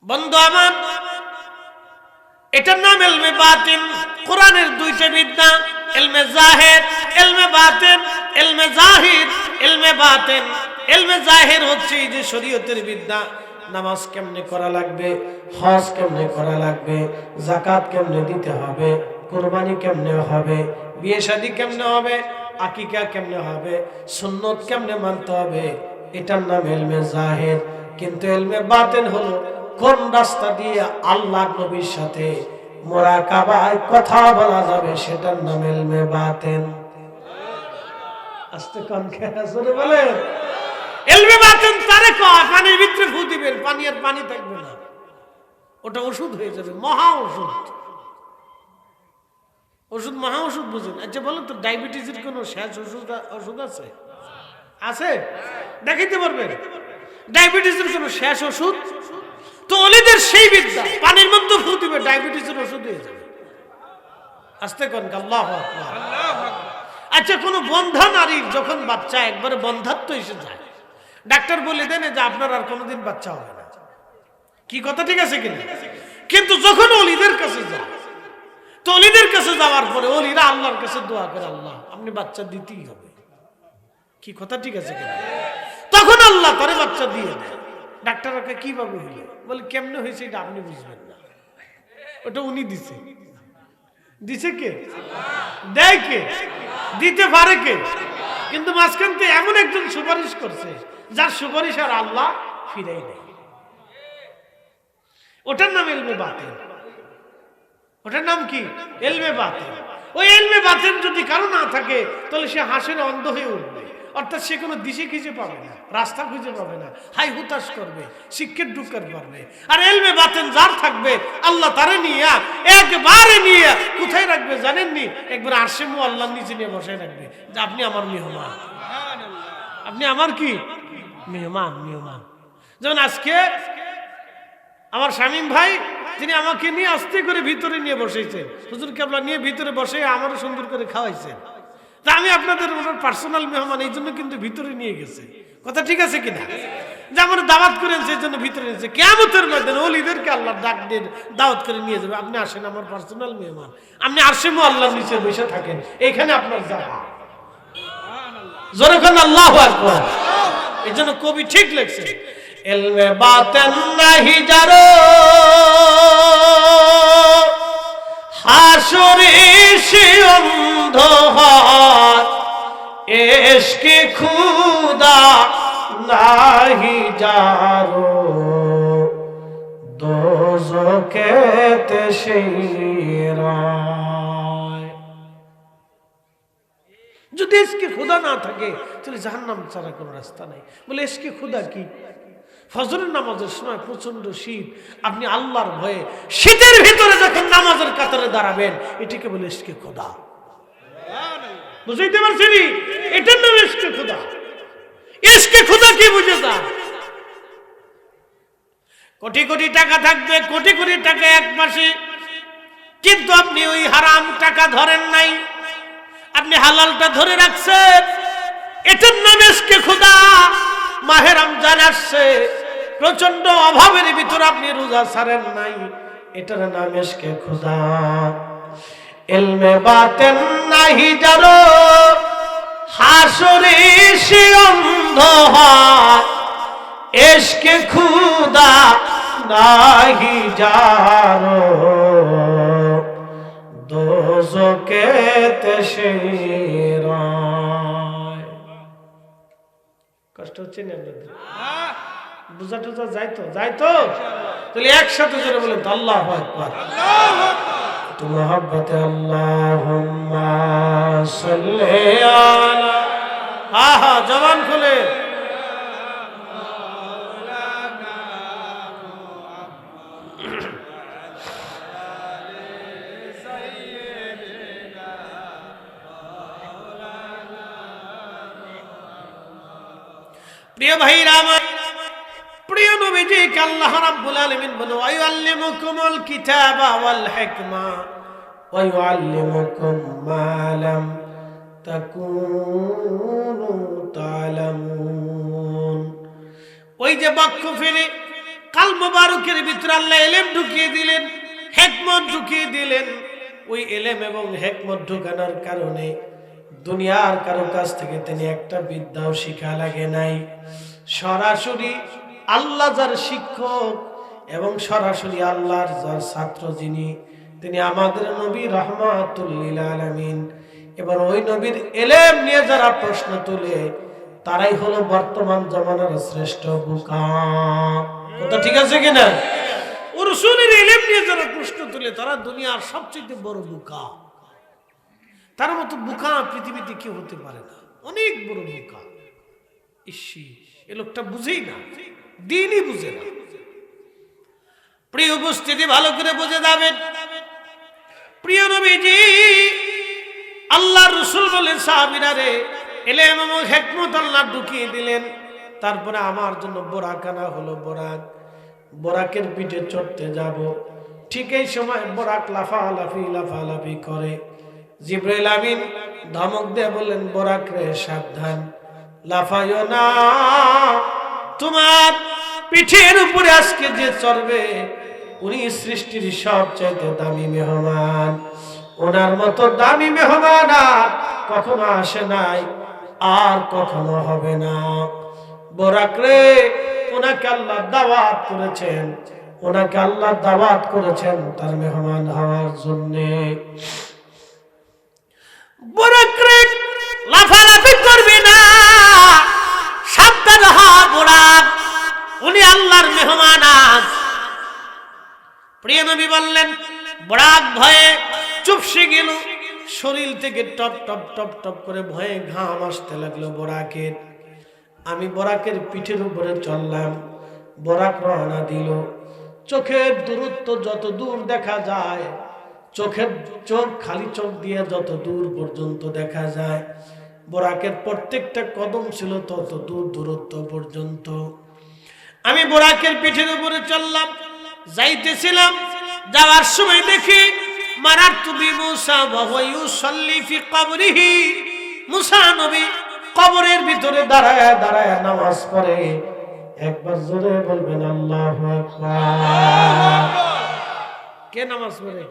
বন্ধু আমার, এটার নাম ইলমে বাতিন। কোরআনের দুইটা বিদ্যা, ইলমে জাহির, ইলমে বাতিন। ইলমে জাহির, ইলমে বাতিন। ইলমে জাহির হচ্ছে এই যে শরীয়তের বিদ্যা, নামাজ কেমনে করা লাগবে, হজ কেমনে করা লাগবে, যাকাত কেমনে দিতে হবে, কুরবানি কেমনে হবে, বিয়ে শাদী কেমনে হবে, আকিকা কেমনে হবে, সুন্নত কেমনে মানতে হবে, এটার নাম ইলমে জাহির। কিন্তু ইলমে বাতিন হলো কোন রাস্তা দিয়ে আল্লাহর নবীর সাথে মুরাকাবায় কথা বলা যাবে, সেটার নাম ইলমে বাতিন। আস্তে কোন খেয়ালে বলেন, ইলমে বাতিন তারে কয় পানির ভিতরে ফু দিবেন, পানি আর পানি থাকবে না, ওটা ওষুধ হয়ে যাবে, মহা ওষুধ। ওষুধ মহা ওষুধ বুঝেন? আচ্ছা বলেন তো, ডায়াবেটিসের কোন শেষ ওষুধ আছে? আছে? দেখাইতে পারবেন ডায়াবেটিসের কোন শেষ ওষুধ? তো ওলিদের সেই বিদ্যা, পানির মধ্যে ফু দিবে, ডায়াবেটিসের ওষুধ হয়ে যাবে। আস্তে কোন আল্লাহু আকবার। আচ্ছা কোন বন্ধা নারীর যখন বাচ্চা একবারে বন্ধাত্ব এসে যায়, ডাক্তার বলে দেন যে আপনার আর কোনোদিন বাচ্চা হবে না। কি কথা ঠিক আছে কিনা? কিন্তু যখন ওলিদের কাছে যায়, তো ওলিদের কাছে যাওয়ার পরে ওলিরা আল্লাহর কাছে দোয়া করে, আল্লাহ আপনি বাচ্চা দিতেই হবে। কি কথা ঠিক আছে কিনা? তখন আল্লাহ তারে বাচ্চা দিয়ে দেয়। ডাক্তারকে কিভাবে হইলো, বলে কেমনে হয়েছে এটা আপনি বুঝবেন না, ওটা উনি দিছে। দিছে কে? দেয় কে? দিতে পারে কে? কিন্তু মাঝখান থেকে এমন একজন সুপারিশ করছে যার সুপারিশ আর আল্লাহ ফিরাই নেই। ওটার নাম ইলমে বাতিন। ওটার নাম কি? ইলমে বাতিন। ওই ইলমে বাতিন যদি কারো না থাকে, তাহলে সে হাসের অন্ধ হয়ে উঠবে, অর্থাৎ সে কোনো দিশে খুঁজে পাবে না, রাস্তা খুঁজে পাবে না, হাই হুতাশ করবে, শিক্ষের ঢুকার পারবে। আর ইলমে বাতিন যার থাকবে, আল্লাহ তারে নিয়ে একবারে নিয়ে কোথায় রাখবে জানেননি? একবার আরশে মুআল্লার নিচে নিয়ে বসায় রাখবে যে আপনি আমার মেহমান, আপনি আমার কি মেহমান। মেহমান যেমন আজকে আমার শামীম ভাই, তিনি আমাকে নিয়ে আস্তে করে ভিতরে নিয়ে বসেছেন, হুজুর কেবলা নিয়ে ভিতরে বসে আমারও সুন্দর করে খাওয়াইছেন। তা আমি আপনাদের ওনার পার্সোনাল মেহমান, এই জন্য কিন্তু ভিতরে নিয়ে গেছে। কথা ঠিক আছে কিনা? যে আমার দাওয়াত করেন সেই জন্য ভিতরে নিয়েছে। কিয়ামতের ময়দানে ওলিদেরকে আল্লাহ ডাক দিয়ে দাওয়াত করে নিয়ে যাবে, আপনি আসেন আমার পার্সোনাল মেহমান, আপনি আরশে মুআল্লার নিচে বসে থাকেন, এইখানে আপনার জায়গা। জোরে কোন আল্লাহু আকবার। এই জন্য কবি ঠিক লিখছে, ইলমে বাতিন নাহি জারো হাসরে সে অন্ধ হয়, ইশকে খুদা নাহি জারো দোজখেতে শিরায়। যদি ইশকে খুদা না থাকে তাহলে জাহান্নাম ছাড়া কোনো রাস্তা নাই। বলে ইশকে খুদা কি? ফজরের নামাজের সময় প্রচন্ড শীত, আপনি আল্লাহর ভয়ে শীতের ভিতরে যখন নামাজের কাতারে দাঁড়াবেন, এটাকে বলে ইশকে খোদা। বুঝাইতে পারছি? এটার নাম ইশকে খোদা। ইশকে খোদা কি বুঝে যা? কোটি কোটি টাকা থাকবে, কোটি কোটি টাকা এক মাসে, কিন্তু আপনি ওই হারাম টাকা ধরেন নাই, আপনি হালালটা ধরে রাখছেন, এটার নাম ইশকে খোদা। মাহে রমজান আসছে, প্রচন্ড অভাবের ভিতর আপনি রোজা ছাড়েন নাই, এটার নাম ইশকে খোদা। ইলমে বাতিন নাহি জানো হাসরে সে অন্ধ হয়, ইশকে খুদা নাহি জানো দোজখেতে শিরায়। কষ্ট হচ্ছে না? বুঝা টুজা যাইতো তাহলে একসাথে জোরে বলেন তো আল্লাহু আকবার। একটু মহব্বতে আল্লাহুম্মা সাল্লি আলা, হ্যাঁ জবান খুলে। প্রিয় ভাইরা আমার, প্রিয় নবীজিকে আল্লাহ রাব্বুল আলামিন বলে, ওয়া ইউআল্লিমুকুমুল কিতাবা ওয়াল হিকমা ওয়া ইউআল্লিমুকুম মা লাম তাকুনু তা'লামুন। ওই যে বাক্য ফেলে কাল মুবারকের ভিতরে আল্লাহ ইলম ঢুকিয়ে দিলেন, হিকমত ঢুকিয়ে দিলেন। ওই এলেম এবং হিকমত ঢোকানোর কারণে দুনিয়ার কারো কাছ থেকে তিনি একটা বিদ্যাও শিখা লাগে নাই। সরাসরি আল্লাহ যার শিক্ষক এবং সরাসরি আল্লাহর যার ছাত্র যিনি, তিনি আমাদের নবী রাহমাতুল লিল আলামিন। এবার ওই নবীর এলেম নিয়ে যারা প্রশ্ন তুলে তারাই হলো বর্তমান জামানার শ্রেষ্ঠ বোকা। কথা ঠিক আছে কিনা? ও রাসূলের এলেম নিয়ে যারা প্রশ্ন তুলে তারা দুনিয়ার সবচেয়ে বড় বোকা। তার মতো বোকা পৃথিবীতে কেউ হতে পারে না, অনেক বড় বোকা। ইসি, এ লোকটা বুঝেই না, দিনই বুঝে না। প্রিয় উপস্থিতি, ভালো করে বুঝে যাবেন। প্রিয় নবীজি, আল্লাহ রাসূল বলেন সাহাবীরা রে, এলেম এবং হিকমত আল্লাহ ঢুকিয়ে দিলেন। তারপরে আমার জন্য বোরাক আনা হলো। বোরাকের পিঠে চড়তে যাব। ঠিক এই সময় বোরাক লাফালাফি করে। জিবরাইল আমিন ধমক দিয়ে বললেন, বোরাক রে সাবধান, লাফাইও না। তোমার পিঠের উপরে আজকে যে চড়বে উনি সৃষ্টির সবচেয়ে দামি মেহমান। ওনার মতো দামি মেহমান আর কখনো আসে নাই, আর কখনো হবে না। বোরাক রে, ওনাকে আল্লাহ দাওয়াত করেছেন, ওনাকে আল্লাহ দাওয়াত করেছেন তার মেহমান হওয়ার জন্য। বোরাক রে, লাফালাফি করবে না, সাবধান হ বোরাক, উনি আল্লাহর মেহমান আজ। প্রিয় নবী বললেন, বোরাক ভয়ে চুপসে গেল। শরীর থেকে টপ টপ টপ টপ করে ভয়ে ঘাম আসতে লাগলো বোরাকের। আমি বোরাকের পিঠের উপরে চললাম। বোরাক রওনা দিল। চোখের দূরত্ব যত দূর দেখা যায়, চোখ খালি চোখ দিয়ে যত দূর পর্যন্ত দেখা যায়, বোরাকের প্রত্যেকটা কদম ছিল তত দূর দূরত্ব পর্যন্ত। আমি বোরাকের পিঠের উপরে চললাম, যাইতেছিলাম। যাওয়ার সময় দেখি মারারতু বিমূসা ওয়া হুয়া ইউসাল্লি ফি কবরিহি, মুসা নবী কবরের ভিতরে দাঁড়ায় দাঁড়ায় নামাজ পড়ে। একবার জোরে বলবেন আল্লাহু আকবার। কে নামাজ পড়ে?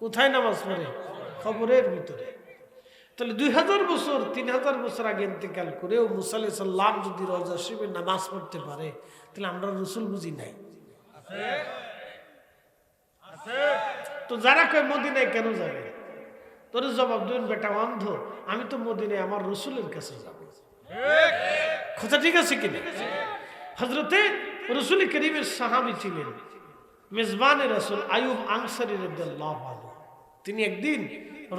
কোথায় নামাজ পড়ে? কবরের ভিতরে। তাহলে 2000 বছর 3000 বছর আগে ইন্তেকাল করেও মুসা আলাইহিস সালাম যদি রওজা শরীফে নামাজ পড়তে পারে, তাহলে আমরা রাসূল বুঝি নাই? তো যারা কয় মদিনায় কেন যাবে, তোর জবাব দেন, বেটা অন্ধ, আমি তো মদিনায় আমার রাসূলের কাছে যাব। কথা ঠিক আছে কিনা? হযরতে রাসূল করিমের সাহাবী ছিলেন মেজবানে রাসূল আইয়ুব আনসারী রাদিয়াল্লাহু আনহু। তিনি একদিন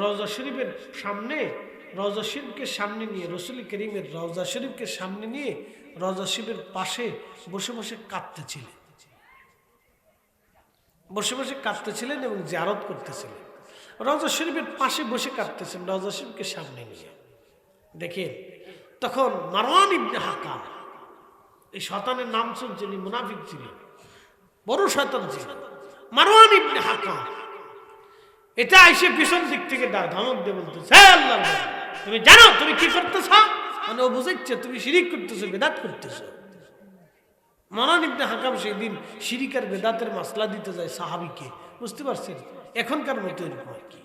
রওজা শরীফের সামনে, রওজা শরীফকে সামনে নিয়ে, রাসূল করিমের রওজা শরীফকে সামনে নিয়ে রওজা শরীফের পাশে বসে বসে কাঁদতেছিলেন, কাঁদতেছিলেন এবং জিয়ারত করতেছিলেন। রওজা শরীফের পাশে বসে কাঁদতেছেন, রওজা শরীফকে সামনে নিয়ে। দেখেন, তখন মারওয়ান ইবনে হাকাম, এই শয়তানের নাম শুনছেন, মুনাফিক ছিলেন, বড় শয়তান ছিলেন মারওয়ান ইবনে হাকাম। এটা এসে পিছন দিক থেকে ধমক দিয়ে বলতেছে, হে আল্লাহর বন্দা, তুমি জানো তুমি কি করতেছ? মানে ও বুঝাচ্ছে তুমি শিরিক করতেছো, বিদআত করতেছো। মারওয়ান ইবনে হাকাম সেই দিন শিরিক আর বিদআতের মাসলা দিতে যায় সাহাবীকে, বুঝতে পারছেন? এখনকার মতো এরকম আর কি।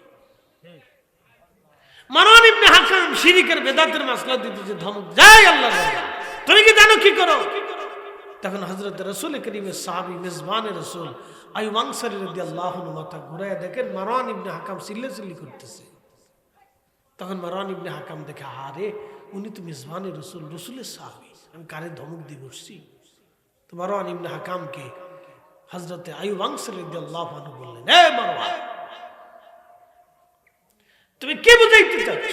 মারওয়ান ইবনে হাকাম শিরিক আর বিদআতের মাসলা দিতে যে ধমক, যাই আল্লাহর বন্দা, তুমি কি জানো কি করো? তখন হযরত রাসূল করিমের সাহাবী মেজবানে রাসূল আইয়ুব আনসারী রাদিয়াল্লাহু আনহু মাথা ঘুরায় দেখেন মারওয়ান ইবনে হাকাম চিল্লাচিল্লি করতেছে। তখন মারওয়ান ইবনে হাকাম দেখে, আরে উনি তো মেজবানে রাসূল, রাসূলের সাহাবী, আমি কারে ধমক দিয়ে বসছি? তো মারওয়ান ইবনে হাকামকে হযরত আইয়ুব আনসারী রাদিয়াল্লাহু আনহু বললেন, হে মারওয়ান, তুমি কি বুঝাইতে চাচ্ছ?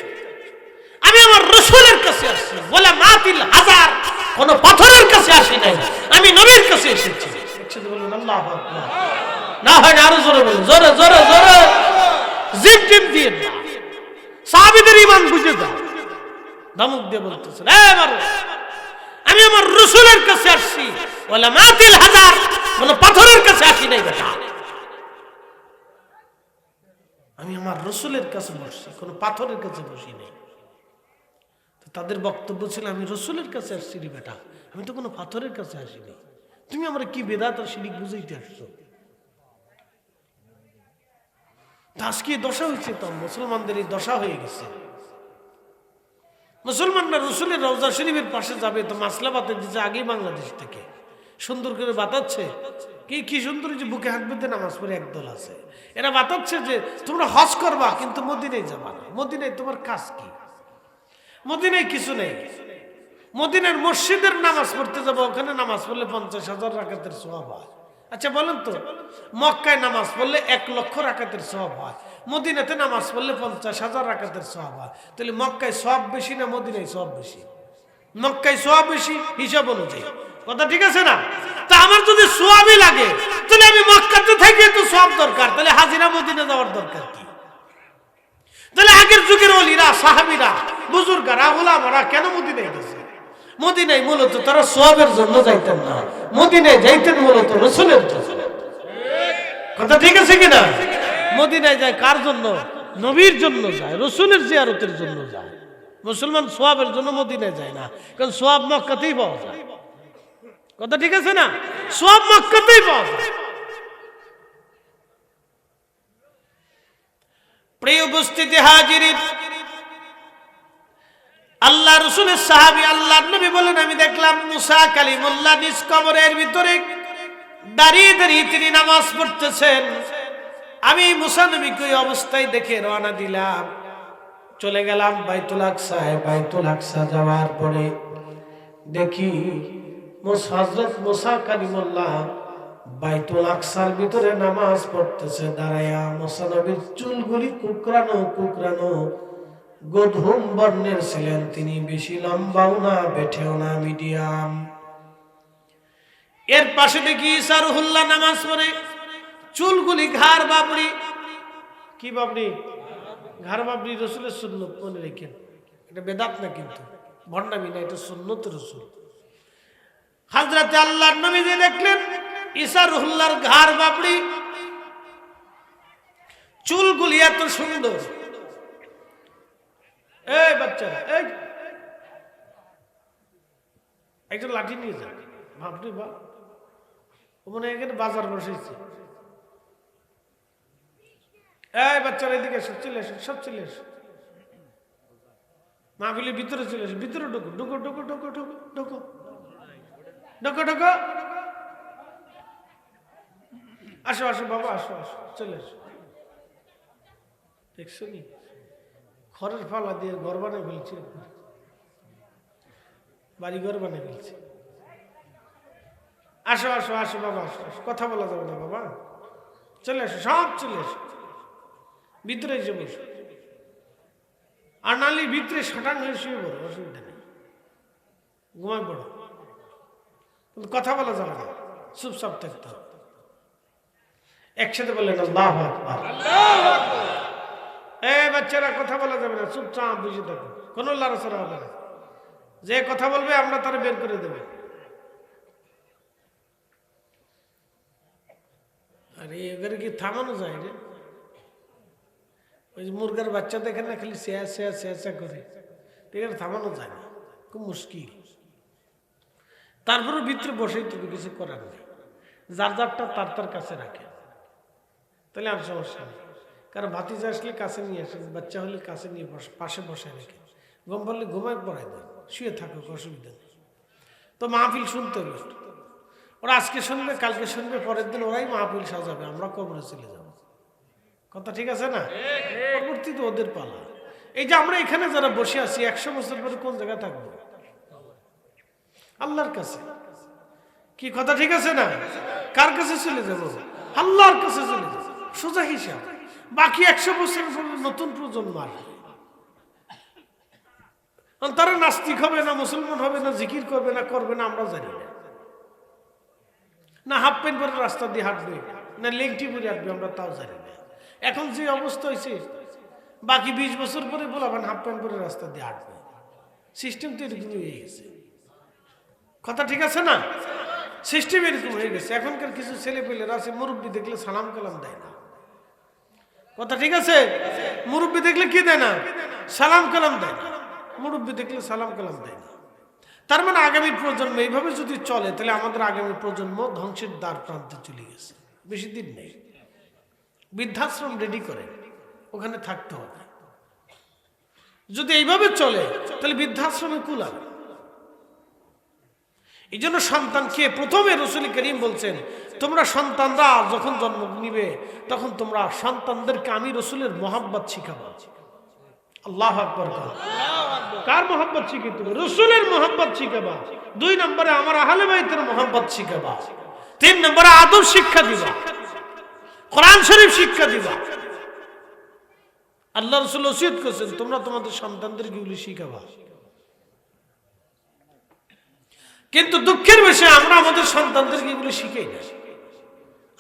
আমি আমার রাসূলের কাছে আসছি, ওয়ালা মাতিল হাজার, কোন পাথরের কাছে আসি নাই, আমি নবীর কাছে এসেছি। একসাথে বলুন আল্লাহু আকবার। না হয় না, আরো জোরে বলুন, জোরে জোরে জোরে, জিম টিম দিয়ে না, সাহাবীদের ঈমান বুঝে দাও। ধমক দিয়ে বলতেছেন, হে মারওয়ান, আমি আমার রাসূলের কাছে আসছি, ওয়ালা মাতিল হাজার, কোন পাথরের কাছে আসি নাই বেটা। আমি আমার রাসূলের কাছে বসছি, কোন পাথরের কাছে বসি নাই। তাদের বক্তব্য ছিল, আমি রাসূলের কাছে আসছি রে বেটা, আমি তো কোনো পাথরের কাছে আসিনি। তুমি আমরা কি বিদআত আর শিরক বুঝাইতে আসছো? আজকে দশা হয়েছে, তো মুসলমানদের এই দশা হয়ে গেছে। মুসলমানরা রসুলের রওজা শরীফের পাশে যাবে তো মাসলা বাতে দিচ্ছে আগেই বাংলাদেশ থেকে সুন্দর করে বাতাচ্ছে। কি সুন্দর যে বুকে হাত বেঁধে নামাজ পড়ে একদল আছে, এরা বাতাচ্ছে যে তোমরা হজ করবা কিন্তু মদিনায় যাবা না। মদিনায় তোমার কাজ কি? মদিনায় কিছু নেই। মদিনার মসজিদের নামাজ পড়তে যাবো, ওখানে নামাজ পড়লে 50,000 রাকাতের সওয়াব হয়। আচ্ছা বলেন তো, মক্কায় নামাজ পড়লে 1,00,000 রাকাতের সওয়াব হয়, মদিনাতে নামাজ পড়লে 50,000 রাকাতের সওয়াব হয়। তাহলে মক্কায় সওয়াব বেশি না মদিনায় সওয়াব বেশি? মক্কায় সওয়াব বেশি হিসাব অনুযায়ী। কথা ঠিক আছে না? তা আমার যদি সওয়াবই লাগে তাহলে আমি মক্কাতে থেকে তো সওয়াব দরকার, তাহলে হাজিরা মদিনা যাওয়ার দরকার কি? তাহলে আগের যুগের ওলিরা, সাহাবীরা, বুজুর্গরা, উলামারা কেন মদিনায় গেছে? মদিনায় মূলত তারা সওয়াবের জন্য যাইতেন না, মদিনায় যাইতেন মূলত রাসূলের জন্য। কথা ঠিক আছে কিনা? মদিনায় যায় কার জন্য? নবীর জন্য যায়, রাসূলের জিয়ারতের জন্য যায়। মুসলমান সওয়াবের জন্য মদিনায় যায় না, কারণ সওয়াব মক্কাতেই পাওয়া যায়। কথা ঠিক আছে না? সওয়াব মক্কাতেই পাওয়া যায়। প্রিয় উপস্থিতি হাজিরিন, আল্লাহ রসুলের সাহাবী আল্লাহর নবী বলেন, আমি দেখলাম মুসা কালিমুল্লাহ নিজ কবরের ভিতরে দাঁড়িয়ে দাঁড়িয়ে তিনি নামাজ পড়তেছেন। আমি মুসা নবীকে ওই অবস্থায় দেখে রওনা দিলাম, চলে গেলাম বাইতুল আকসায়। বাইতুল আকসা যাওয়ার পরে দেখি হযরত মুসা কালিমুল্লাহ বাইতুল আকসার ভিতরে নামাজ পড়তেছে দাঁড়ায়া। মুসা নবীর চুলগুলি কুকরানো কুকরানো, গোধূম বর্ণের ছিলেন তিনি, বেশি লম্বাও না বেঠেও না, মিডিয়াম। এর পাশে দেখি ঈসা রুহুল্লাহ নামাজ পড়ে, চুলগুলি ঘাড় বাবড়ি। কি বাবড়ি? ঘাড় বাবড়ি রাসূলের সুন্নাত, মনে রেখেন, এটা বেদাত না কিন্তু, ভণ্ডামি না, এটা সুন্নত রাসূল। হযরত আল্লাহর নবী যে দেখলেন ঈসা রুহুল্লাহর ঘাড় বাবড়ি, চুলগুলি এত সুন্দর। এই বাচ্চারা, এই একটা লাঠি নিয়ে যান, ভাবনি বা মনে হয় এখানে বাজার বসেছে। এই বাচ্চারা এদিকে এসো, চলে এসো, সব চলে এসো, মাহফিলের ভিতরে চলে এসো, ভিতরে ঢুকো, ঢুকো ঢুকো ঢুকো ঢুকো ঢুকো ঢুকো ঢুকো, আসো আসো বাবা, আসো আসো, চলে এসো। দেখছো নি খড়ের ফালা দিয়ে ঘর বানিয়ে ফেলছে, বাড়ি ঘর বানিয়ে ফেলছে। আসো আসো আসো বাবা, আসো আসো, কথা বলা যাবে না বাবা, চলে আসো, সব চলে এসো, ভিতরে এসে বসো। আর নালি ভিতরে শটাং হয়ে শুয়ে পড়ো, অসুবিধা নেই, ঘুমায় পড়ো, কিন্তু কথা বলা যাবে না, চুপচাপ থাকতে হবে। একসাথে বললেন আল্লাহু আকবার। এই বাচ্চারা কথা বলা যাবে না, চুপচাপ বুঝে থাকো, কোনো লড়াচড়া হবে না। যে কথা বলবে আমরা তারা বের করে দেবে। আরে এবারে কি থামানো যায় রে? ওই যে মুরগার বাচ্চা দেখেন না, খালি চেয়া চেয়া চেয়া চেয়া করে, এখানে থামানো যায় না, খুব মুশকিল। তারপরে ভিতরে বসেই তুমি কিছু করার নেই, যার যারটা তার তার কাছে রাখে, তাহলে আর সমস্যা নেই। কারণ ভাতিজা আসলে কাছে নিয়ে আসে, বাচ্চা হলে কাছে নিয়ে পাশে বসে রেখে, ঘুম পারলে ঘুমায় পড়াই দেয়, শুয়ে থাকুক, অসুবিধা নেই। তো মাহফিল শুনতে হবে, ওরা আজকে শুনবে, কালকে শুনবে, পরের দিন ওরাই মাহফিল সাজাবে, আমরা কবরে চলে যাব। কথা ঠিক আছে না? পরবর্তীতে ওদের পালা। এই যে আমরা এখানে যারা বসে আছি, 100 বছর পরে কোন জায়গায় থাকবো? আল্লাহর কাছে। কি কথা ঠিক আছে না? কার কাছে চলে যাবো? আল্লাহর কাছে চলে যাবো, সোজা হিসাব। বাকি 100 বছর পরে নতুন প্রজন্ম আসবে, তারা নাস্তিক হবে না, মুসলমান হবে না, জিকির করবে না, করবে না, আমরা জানি না। না হাফ প্যান্ট পরে রাস্তা দিয়ে হাঁটবে, না লেংটি পরে হাঁটবে, আমরা তাও জানি না। এখন যে অবস্থা হয়েছে, বাকি 20 বছর পরে বলাবেন হাফ প্যান্ট পরে রাস্তা দিয়ে হাঁটবে। সিস্টেম তো এরকম হয়ে গেছে। কথা ঠিক আছে না? সিস্টেম এরকম হয়ে গেছে। এখনকার কিছু ছেলে পেলেরা আছে, মুরব্বী দেখলে সালাম কালাম দেয় না। কথা ঠিক আছে? মুরব্বী দেখলে কি দেয় না? সালাম কালাম দেয় না। মুরব্বী দেখলে সালাম কালাম দেয় না। তার মানে আগামী প্রজন্ম এইভাবে যদি চলে, তাহলে আমাদের আগামী প্রজন্ম ধ্বংসের দ্বার প্রান্তে চলে গেছে, বেশি দিন নেই। বৃদ্ধাশ্রম রেডি করে, ওখানে থাকতে হবে। যদি এইভাবে চলে তাহলে বৃদ্ধাশ্রমে কুলাবে। এই জন্য সন্তানকে প্রথমে রাসূল করিম বলছেন, তোমরা সন্তানরা যখন জন্ম নিবে তখন তোমরা সন্তানদেরকে আমি রাসূলের মহব্বত শিখাবো। আল্লাহু আকবার। কার মহব্বত শিখাতে হবে? রাসূলের মহব্বত শিখাবা। 2 নম্বরে আমার আহলে বাইতের মহব্বত শিখাবা। 3 নম্বরে আদব শিক্ষা দিবা, কোরআন শরীফ শিক্ষা দিবা। আল্লাহ রাসূল ওসিয়ত করেছেন তোমরা তোমাদের সন্তানদেরকে এগুলি শিখাবা। কিন্তু দুঃখের বিষয় আমরা আমাদের সন্তানদেরকে এগুলো শিখাই না।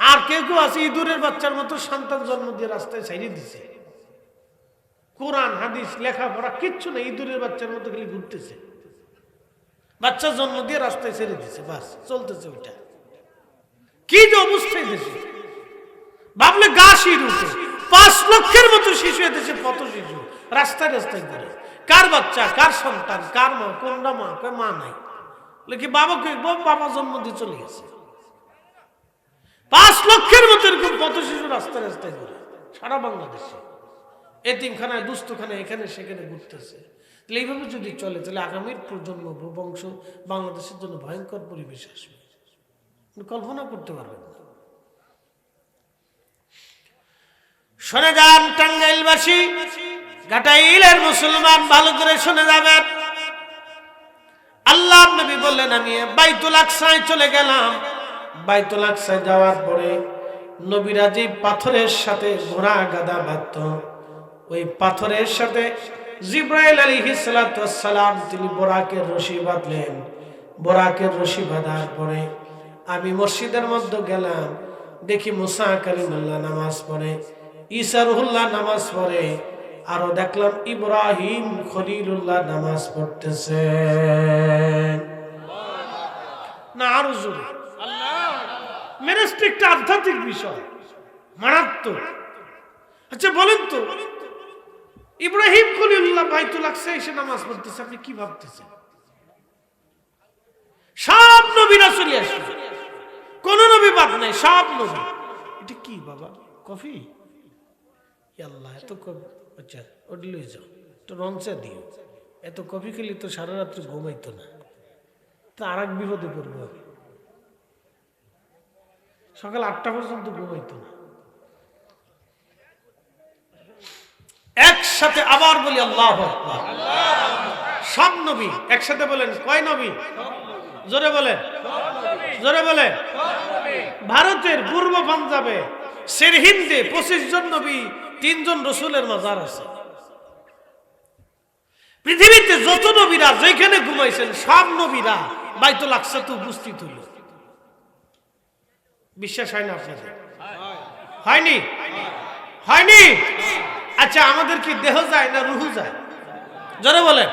আর কেউ কেউ আছে ইঁদুরের বাচ্চার মতো সন্তান জন্ম দিয়ে রাস্তায় ছাড়িয়ে দিছে। কোরআন হাদিস লেখাপড়া কিচ্ছু না, ইঁদুরের বাচ্চার মতো খালি ঘুরতেছে। বাচ্চা জন্ম দিয়ে রাস্তায় ছেড়ে দিছে, বাস চলতেছে ওইটা। কি যে অবস্থায় দেশে, ভাবলে গা শির উঠে। 5 লক্ষের মতো শিশু এদেশে, কত শিশু রাস্তায় রাস্তায় ঘুরে। কার বাচ্চা, কার সন্তান, কার মা, কোনটা মা? কয় মা নাই। কি বাবা কই? বাবা জন্ম দিয়ে চলে গেছে। 5 লক্ষের মতো এরকম কত শিশু রাস্তায় রাস্তায় ঘুরে সারা বাংলাদেশে, এতিমখানায়, দুস্থখানায়, এখানে সেখানে ঘুরতেছে। তাহলে এইভাবে যদি চলে তাহলে আগামীর প্রজন্ম বংশ বাংলাদেশের জন্য ভয়ঙ্কর পরিবেশ আসবে, কল্পনা করতে পারবেন না। শুনে যান টাঙ্গাইলবাসী, ঘাটাইলের মুসলমান, ভালো করে শুনে যাবেন। আল্লাহর নবী বললেন আমি বাইতুল আকসায় চলে গেলাম। বাইতুল আকসায় যাওয়ার পরে নবীরা যে পাথরের সাথে ঘোড়া গাদা বাঁধত, ওই পাথরের সাথে জিবরাইল আলাইহিস সালাতু ওয়াস সালাম তিনি বোরাকের রশি বাঁধলেন। বোরাকের রশি বাঁধার পরে আমি মসজিদের মধ্যে গেলাম, দেখি মুসা কালিমুল্লাহ নামাজ পড়ে, ঈসা রুহুল্লাহ নামাজ পড়ে, আরো দেখলাম ইব্রাহিম খলিলুল্লাহ নামাজ পড়তেছে। না আরো জোরে আল্লাহ! মেরাজটা একটা আধ্যাত্মিক বিষয়, মারাত্মক। আচ্ছা বলেন তো, ইব্রাহিম খলিলুল্লাহ বাইতুল আকসা এসে নামাজ পড়তেছে, আপনি কি ভাবতেছেন? সব নবীরা চলে আসবে, কোন নবী বাদ নাই, সব নবী। এটা কি বাবা? কফি? আল্লাহ, এত কফি? আচ্ছা ওটা লয়ে যাও, তো রঞ্চা দিও। এত কফি খেলে তো সারা রাত্রে ঘুমাইতো না, তো আর এক বিপদে পড়বো। সকাল 8টা পর্যন্ত ঘুমাইতো না। একসাথে আবার বলি আল্লাহু আকবার। সব নবী একসাথে বলেন, কয় নবী? জোরে বলেন, জোরে বলেন। ভারতের পূর্ব পাঞ্জাবে সিরহিন্দে 25 জন নবী, 3 জন রসুলের মাজার আছে। পৃথিবীতে যত নবীরা যেখানে ঘুমাইছেন সব নবীরা বাইতুল আকসাতে উপস্থিত হইল। বিশ্বাস হয় না আপনাদের? হয়নি? হয়নি? আচ্ছা আমাদের কি দেহ যায় না রুহু যায়? জোরে বলেন।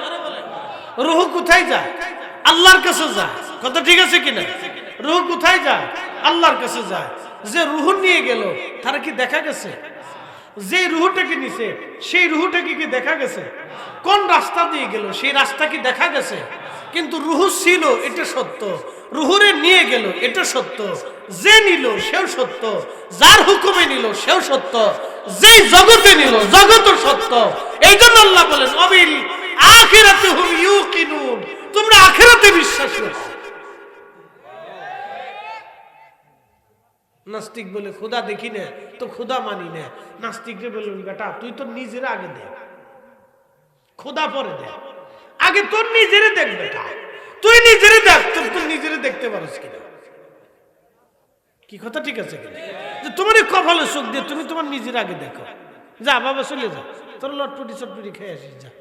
রুহু কোথায় যায়? আল্লাহর কাছে যায়। কথা ঠিক আছে কিনা? রুহু কোথায় যায়? আল্লাহর কাছে যায়। যে রুহু নিয়ে গেল তারা কি দেখা গেছে? যে রুহুটাকে নিছে সেই রুহুটাকে কি দেখা গেছে? কোন রাস্তা দিয়ে গেল সেই রাস্তা কি দেখা গেছে? কিন্তু রুহু ছিল, এটা সত্য। রুহুরে নিয়ে গেল, এটা সত্য। যে নিল সেও সত্য, যার হুকুমে নিল সেও সত্য, যে জগতে নিল জগৎ সত্য। এই জন্য আল্লাহ বলেন অবিল আখিরাতে হুম ইউকিনুন, তোমরা আখিরাতে বিশ্বাস করো। নাস্তিক বলে খোদা দেখি না তো খোদা মানি না। নাস্তিকরে বললেন বেটা তুই তো নিজের আগে দেখ, খোদা পরে দেখ, আগে তোর নিজেরে দেখ বেটা, তুই নিজেরে দেখ, তোর নিজেরে দেখতে পারিস কিনা। কি কথা ঠিক আছে কিনা? যে তোমার কপালে চোখ দিয়ে তুমি তোমার নিজের আগে দেখো। যা বাবা চলে যা, তোর লটপটি চটপটি খেয়ে আসিস যা।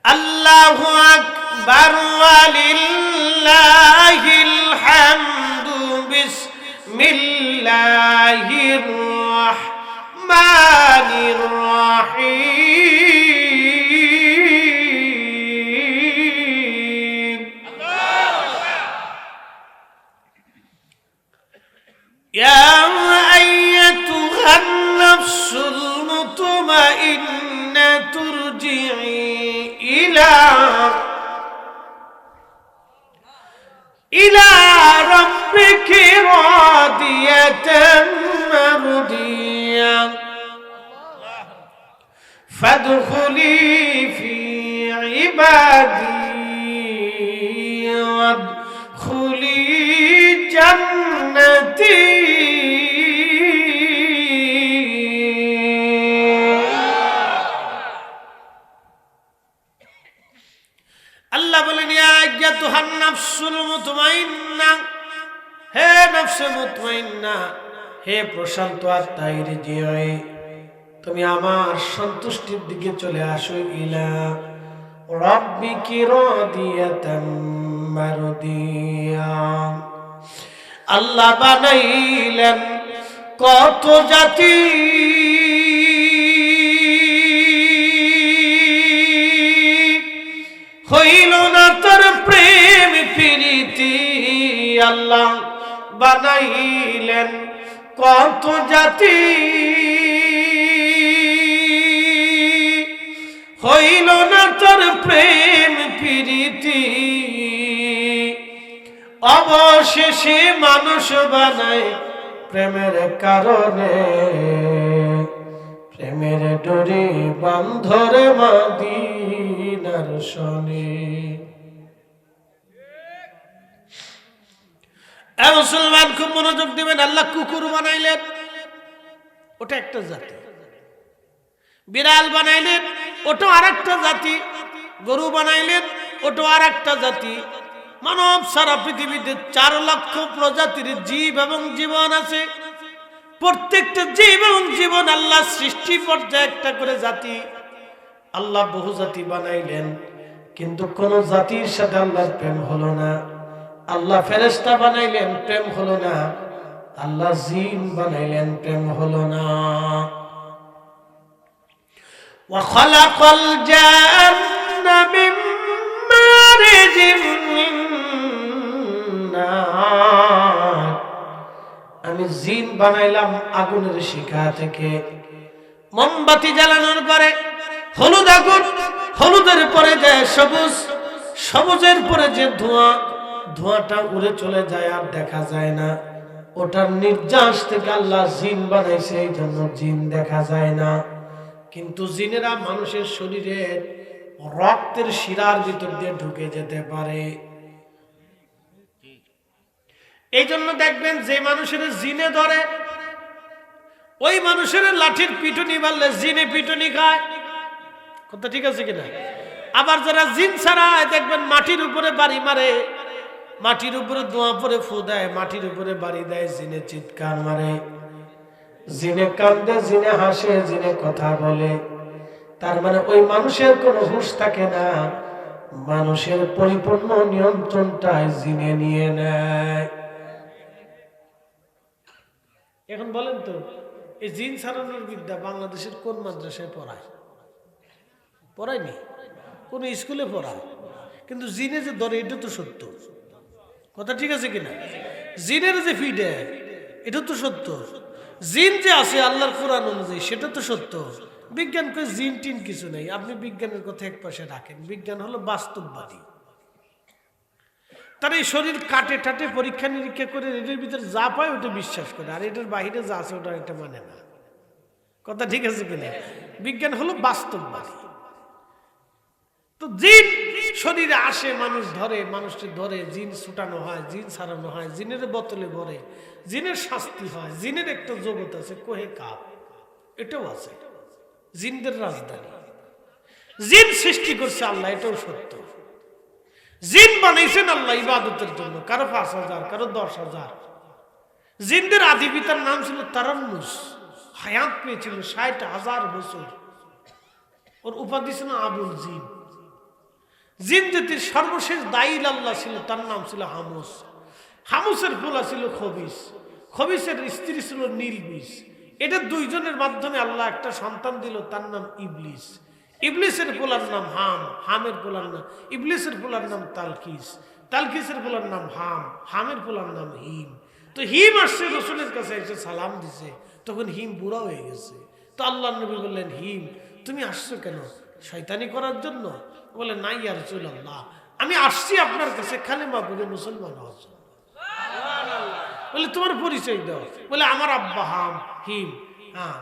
আল্লাহু আকবার ওয়ালিল্লাহিল হামদু বিসমিল্লাহির রাহমানির রাহিম। ইয়া আইয়াতুহান নাফসুল মুতমাইন্না তুরজিই إلى ইলা রাব্বিকি রাদিয়াতান মারদিয়া ফাদখুলি ফি ইবাদি ওয়াদখুলি জান্নাতি। আল্লাহ বলেন ইয়া আইয়াতুহান নাফসুল মুতমাইন্না, হে নফসে মুতমাইন্না, হে প্রশান্ত আত্মার জিয়ে, তুমি আমার সন্তুষ্টির দিকে চলে আসো। ইলা রাব্বিকি রাদিয়াতাম মারদিয়া। আল্লাহ বানাইলেন কত জাতি, হইল না তার প্রেম প্রীতি। আল্লাহ বানাইলেন কত জাতি, হইল না তার প্রেম প্রীতি। অবশেষে মানুষ বানায় প্রেমের কারণে, প্রেমের ডোরে বান্ধরে মদিনার শনে। মুসলমান খুব মনোযোগ দিবেন। আল্লাহ কুকুর বানাইলেন, ওটা একটা জাতি। বিড়াল বানাইলেন, ওটা আর একটা জাতি। গরু বানাইলেন, ওটা আর একটা জাতি। মানব সারা পৃথিবীতে 4 লক্ষ প্রজাতির জীব এবং জীবন আছে। প্রত্যেকটা জীব এবং জীবন আল্লাহ সৃষ্টি পর্যায়ে একটা করে জাতি। আল্লাহ বহু জাতি বানাইলেন, কিন্তু কোন জাতির সাথে আল্লাহর প্রেম হলো না। আল্লাহ ফেরেশতা বানাইলেন, প্রেম হলো না। আল্লাহ জিন বানাইলেন, প্রেম হলো না। ওয়া খালাকাল জান্না মিন মারিজিন মিন নার, আমি জিন বানাইলাম আগুনের শিখা থেকে। মোমবাতি জ্বালানোর পরে হলুদ আগুন, হলুদের পরে যায় সবুজ, সবুজের পরে যে ধোঁয়া, ধোঁয়াটা উড়ে চলে যায় আর দেখা যায় না। ওটার নির্যাস থেকে আল্লাহ জিন বানাইছে, এই জন্য জিন দেখা যায় না। কিন্তু জিনেরা মানুষের শরীরে রক্তের শিরার ভিতর দিয়ে ঢুকে যেতে পারে। এই জন্য দেখবেন যে মানুষের জিনে ধরে, ওই মানুষের লাঠির পিটুনি মারলে জিনে পিটুনি খায়। কথা ঠিক আছে কিনা? আবার যারা জিন ছাড়া দেখবেন মাটির উপরে বাড়ি মারে, মাটির উপরে ধোঁয়া পরে ফু দেয়, মাটির উপরে বাড়ি দেয়, জিনে চিৎকার মারে, জিনে কান্দে, জিনে হাসে, জিনে কথা বলে। তার মানে ওই মানুষের কোনো হুঁশ থাকে না, মানুষের পরিপূর্ণ নিয়ন্ত্রণটাই জিনে নিয়ে নেয়। এখন বলেন তো, এই জিন ছাড়ানোর বিদ্যা বাংলাদেশের কোন মাদ্রাসায় পড়ায়? পড়ায়নি, কোন স্কুলে পড়ায়। কিন্তু জিনে যে ধরে, এটা তো সত্য। কথা ঠিক আছে কিনা? জিনের যে ফিডে, এটা তো সত্য। জিন যে আছে আল্লাহর কোরআন অনুযায়ী, সেটা তো সত্য। বিজ্ঞান কই জিন টিন কিছু নেই। আপনি বিজ্ঞানের কথা এক পাশে রাখেন, বিজ্ঞান হলো বাস্তববাদী। তার এই শরীর কাটে টাটে পরীক্ষা নিরীক্ষা করে এটার ভিতরে যা পায় ওটা বিশ্বাস করে, আর এটার বাহিরে যা আছে ওটা এটা মানে না। কথা ঠিক আছে কিনা? বিজ্ঞান হলো বাস্তববাদী। তো জিন শরীরে আসে, মানুষ ধরে, মানুষকে ধরে, জিন ছুটানো হয়, জিন ছাড়ানো হয়, জিনের বোতলে ভরে, জিনের শাস্তি হয়। জিনের একটা জগৎ আছে, কোহে কাপ, এটাও আছে, জিনদের রাজধানী। জিন সৃষ্টি করছে আল্লাহ, এটাও সত্য। জিন বানাইছেন আল্লাহ ইবাদতের জন্য, কারো 5,000, কারো 10,000। জিনদের আদি পিতার নাম ছিল তারান্নুস, হায়াত পেয়েছিল 60,000 বছর। ওর উপাধি ছিল আবুল জিন। জিন জাতির সর্বশেষ দাইল আল্লাহ ছিল, তার নাম ছিল হামুস। হামুসের পোলা ছিল খবিস, খবিসের স্ত্রী ছিল নীলবিস। এটা দুইজনের মাধ্যমে আল্লাহ একটা সন্তান দিল, তার নাম ইবলিস। ইবলিসের পোলার নাম হাম, হামের পোলার নাম ইবলিসের পোলার নাম তালকিস, তালকিসের পোলার নাম হাম, হামের পোলার নাম হিম। তো হিম আসছে রসুলের কাছে, এসে সালাম দিছে, তখন হিম বুড়া হয়ে গেছে। তো আল্লাহ নবী বললেন, হিম তুমি আসছো কেন? শয়তানি করার জন্য? বলে, নাই ইয়া রাসূলুল্লাহ, আমি আসছি আপনার কাছে কালেমা পড়ে মুসলমান হওয়ার জন্য। বলে তোমার পরিচয় দাও। বলে আমার আব্বা হিম, হ্যাঁ,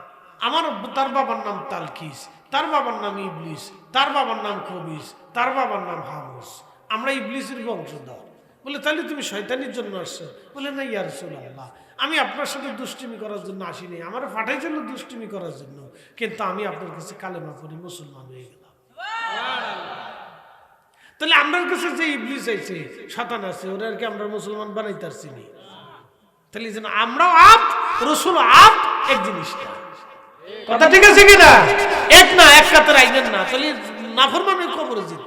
আমার তার বাবার নাম তালকিস, তার বাবার নাম ইবলিস, তার বাবার নাম খবিস, তার বাবার নাম হামুস, আমরা ইবলিসের বংশধর। বলে তাহলে তুমি শয়তানির জন্য আসছো? বলে না ইয়া রাসূলুল্লাহ, আমি আপনার সাথে দুষ্টুমি করার জন্য আসিনি, আমার পাঠাইছিল দুষ্টুমি করার জন্য, কিন্তু আমি আপনার কাছে কালেমা পড়ে মুসলমান হয়ে গেলাম। তাহলে আমার কাছে যে ইবলিস আছে, শয়তান আছে, ওরা আর কি আমরা মুসলমান বানাইতে পারছি না? তাহলে যেন আমরাও আপ, রসুল আপ, এক জিনিস না। কথা ঠিক আছে কিনা? এক না, এক কাতার আইনেন না, তাহলে নাফরমানের কবরে যেতে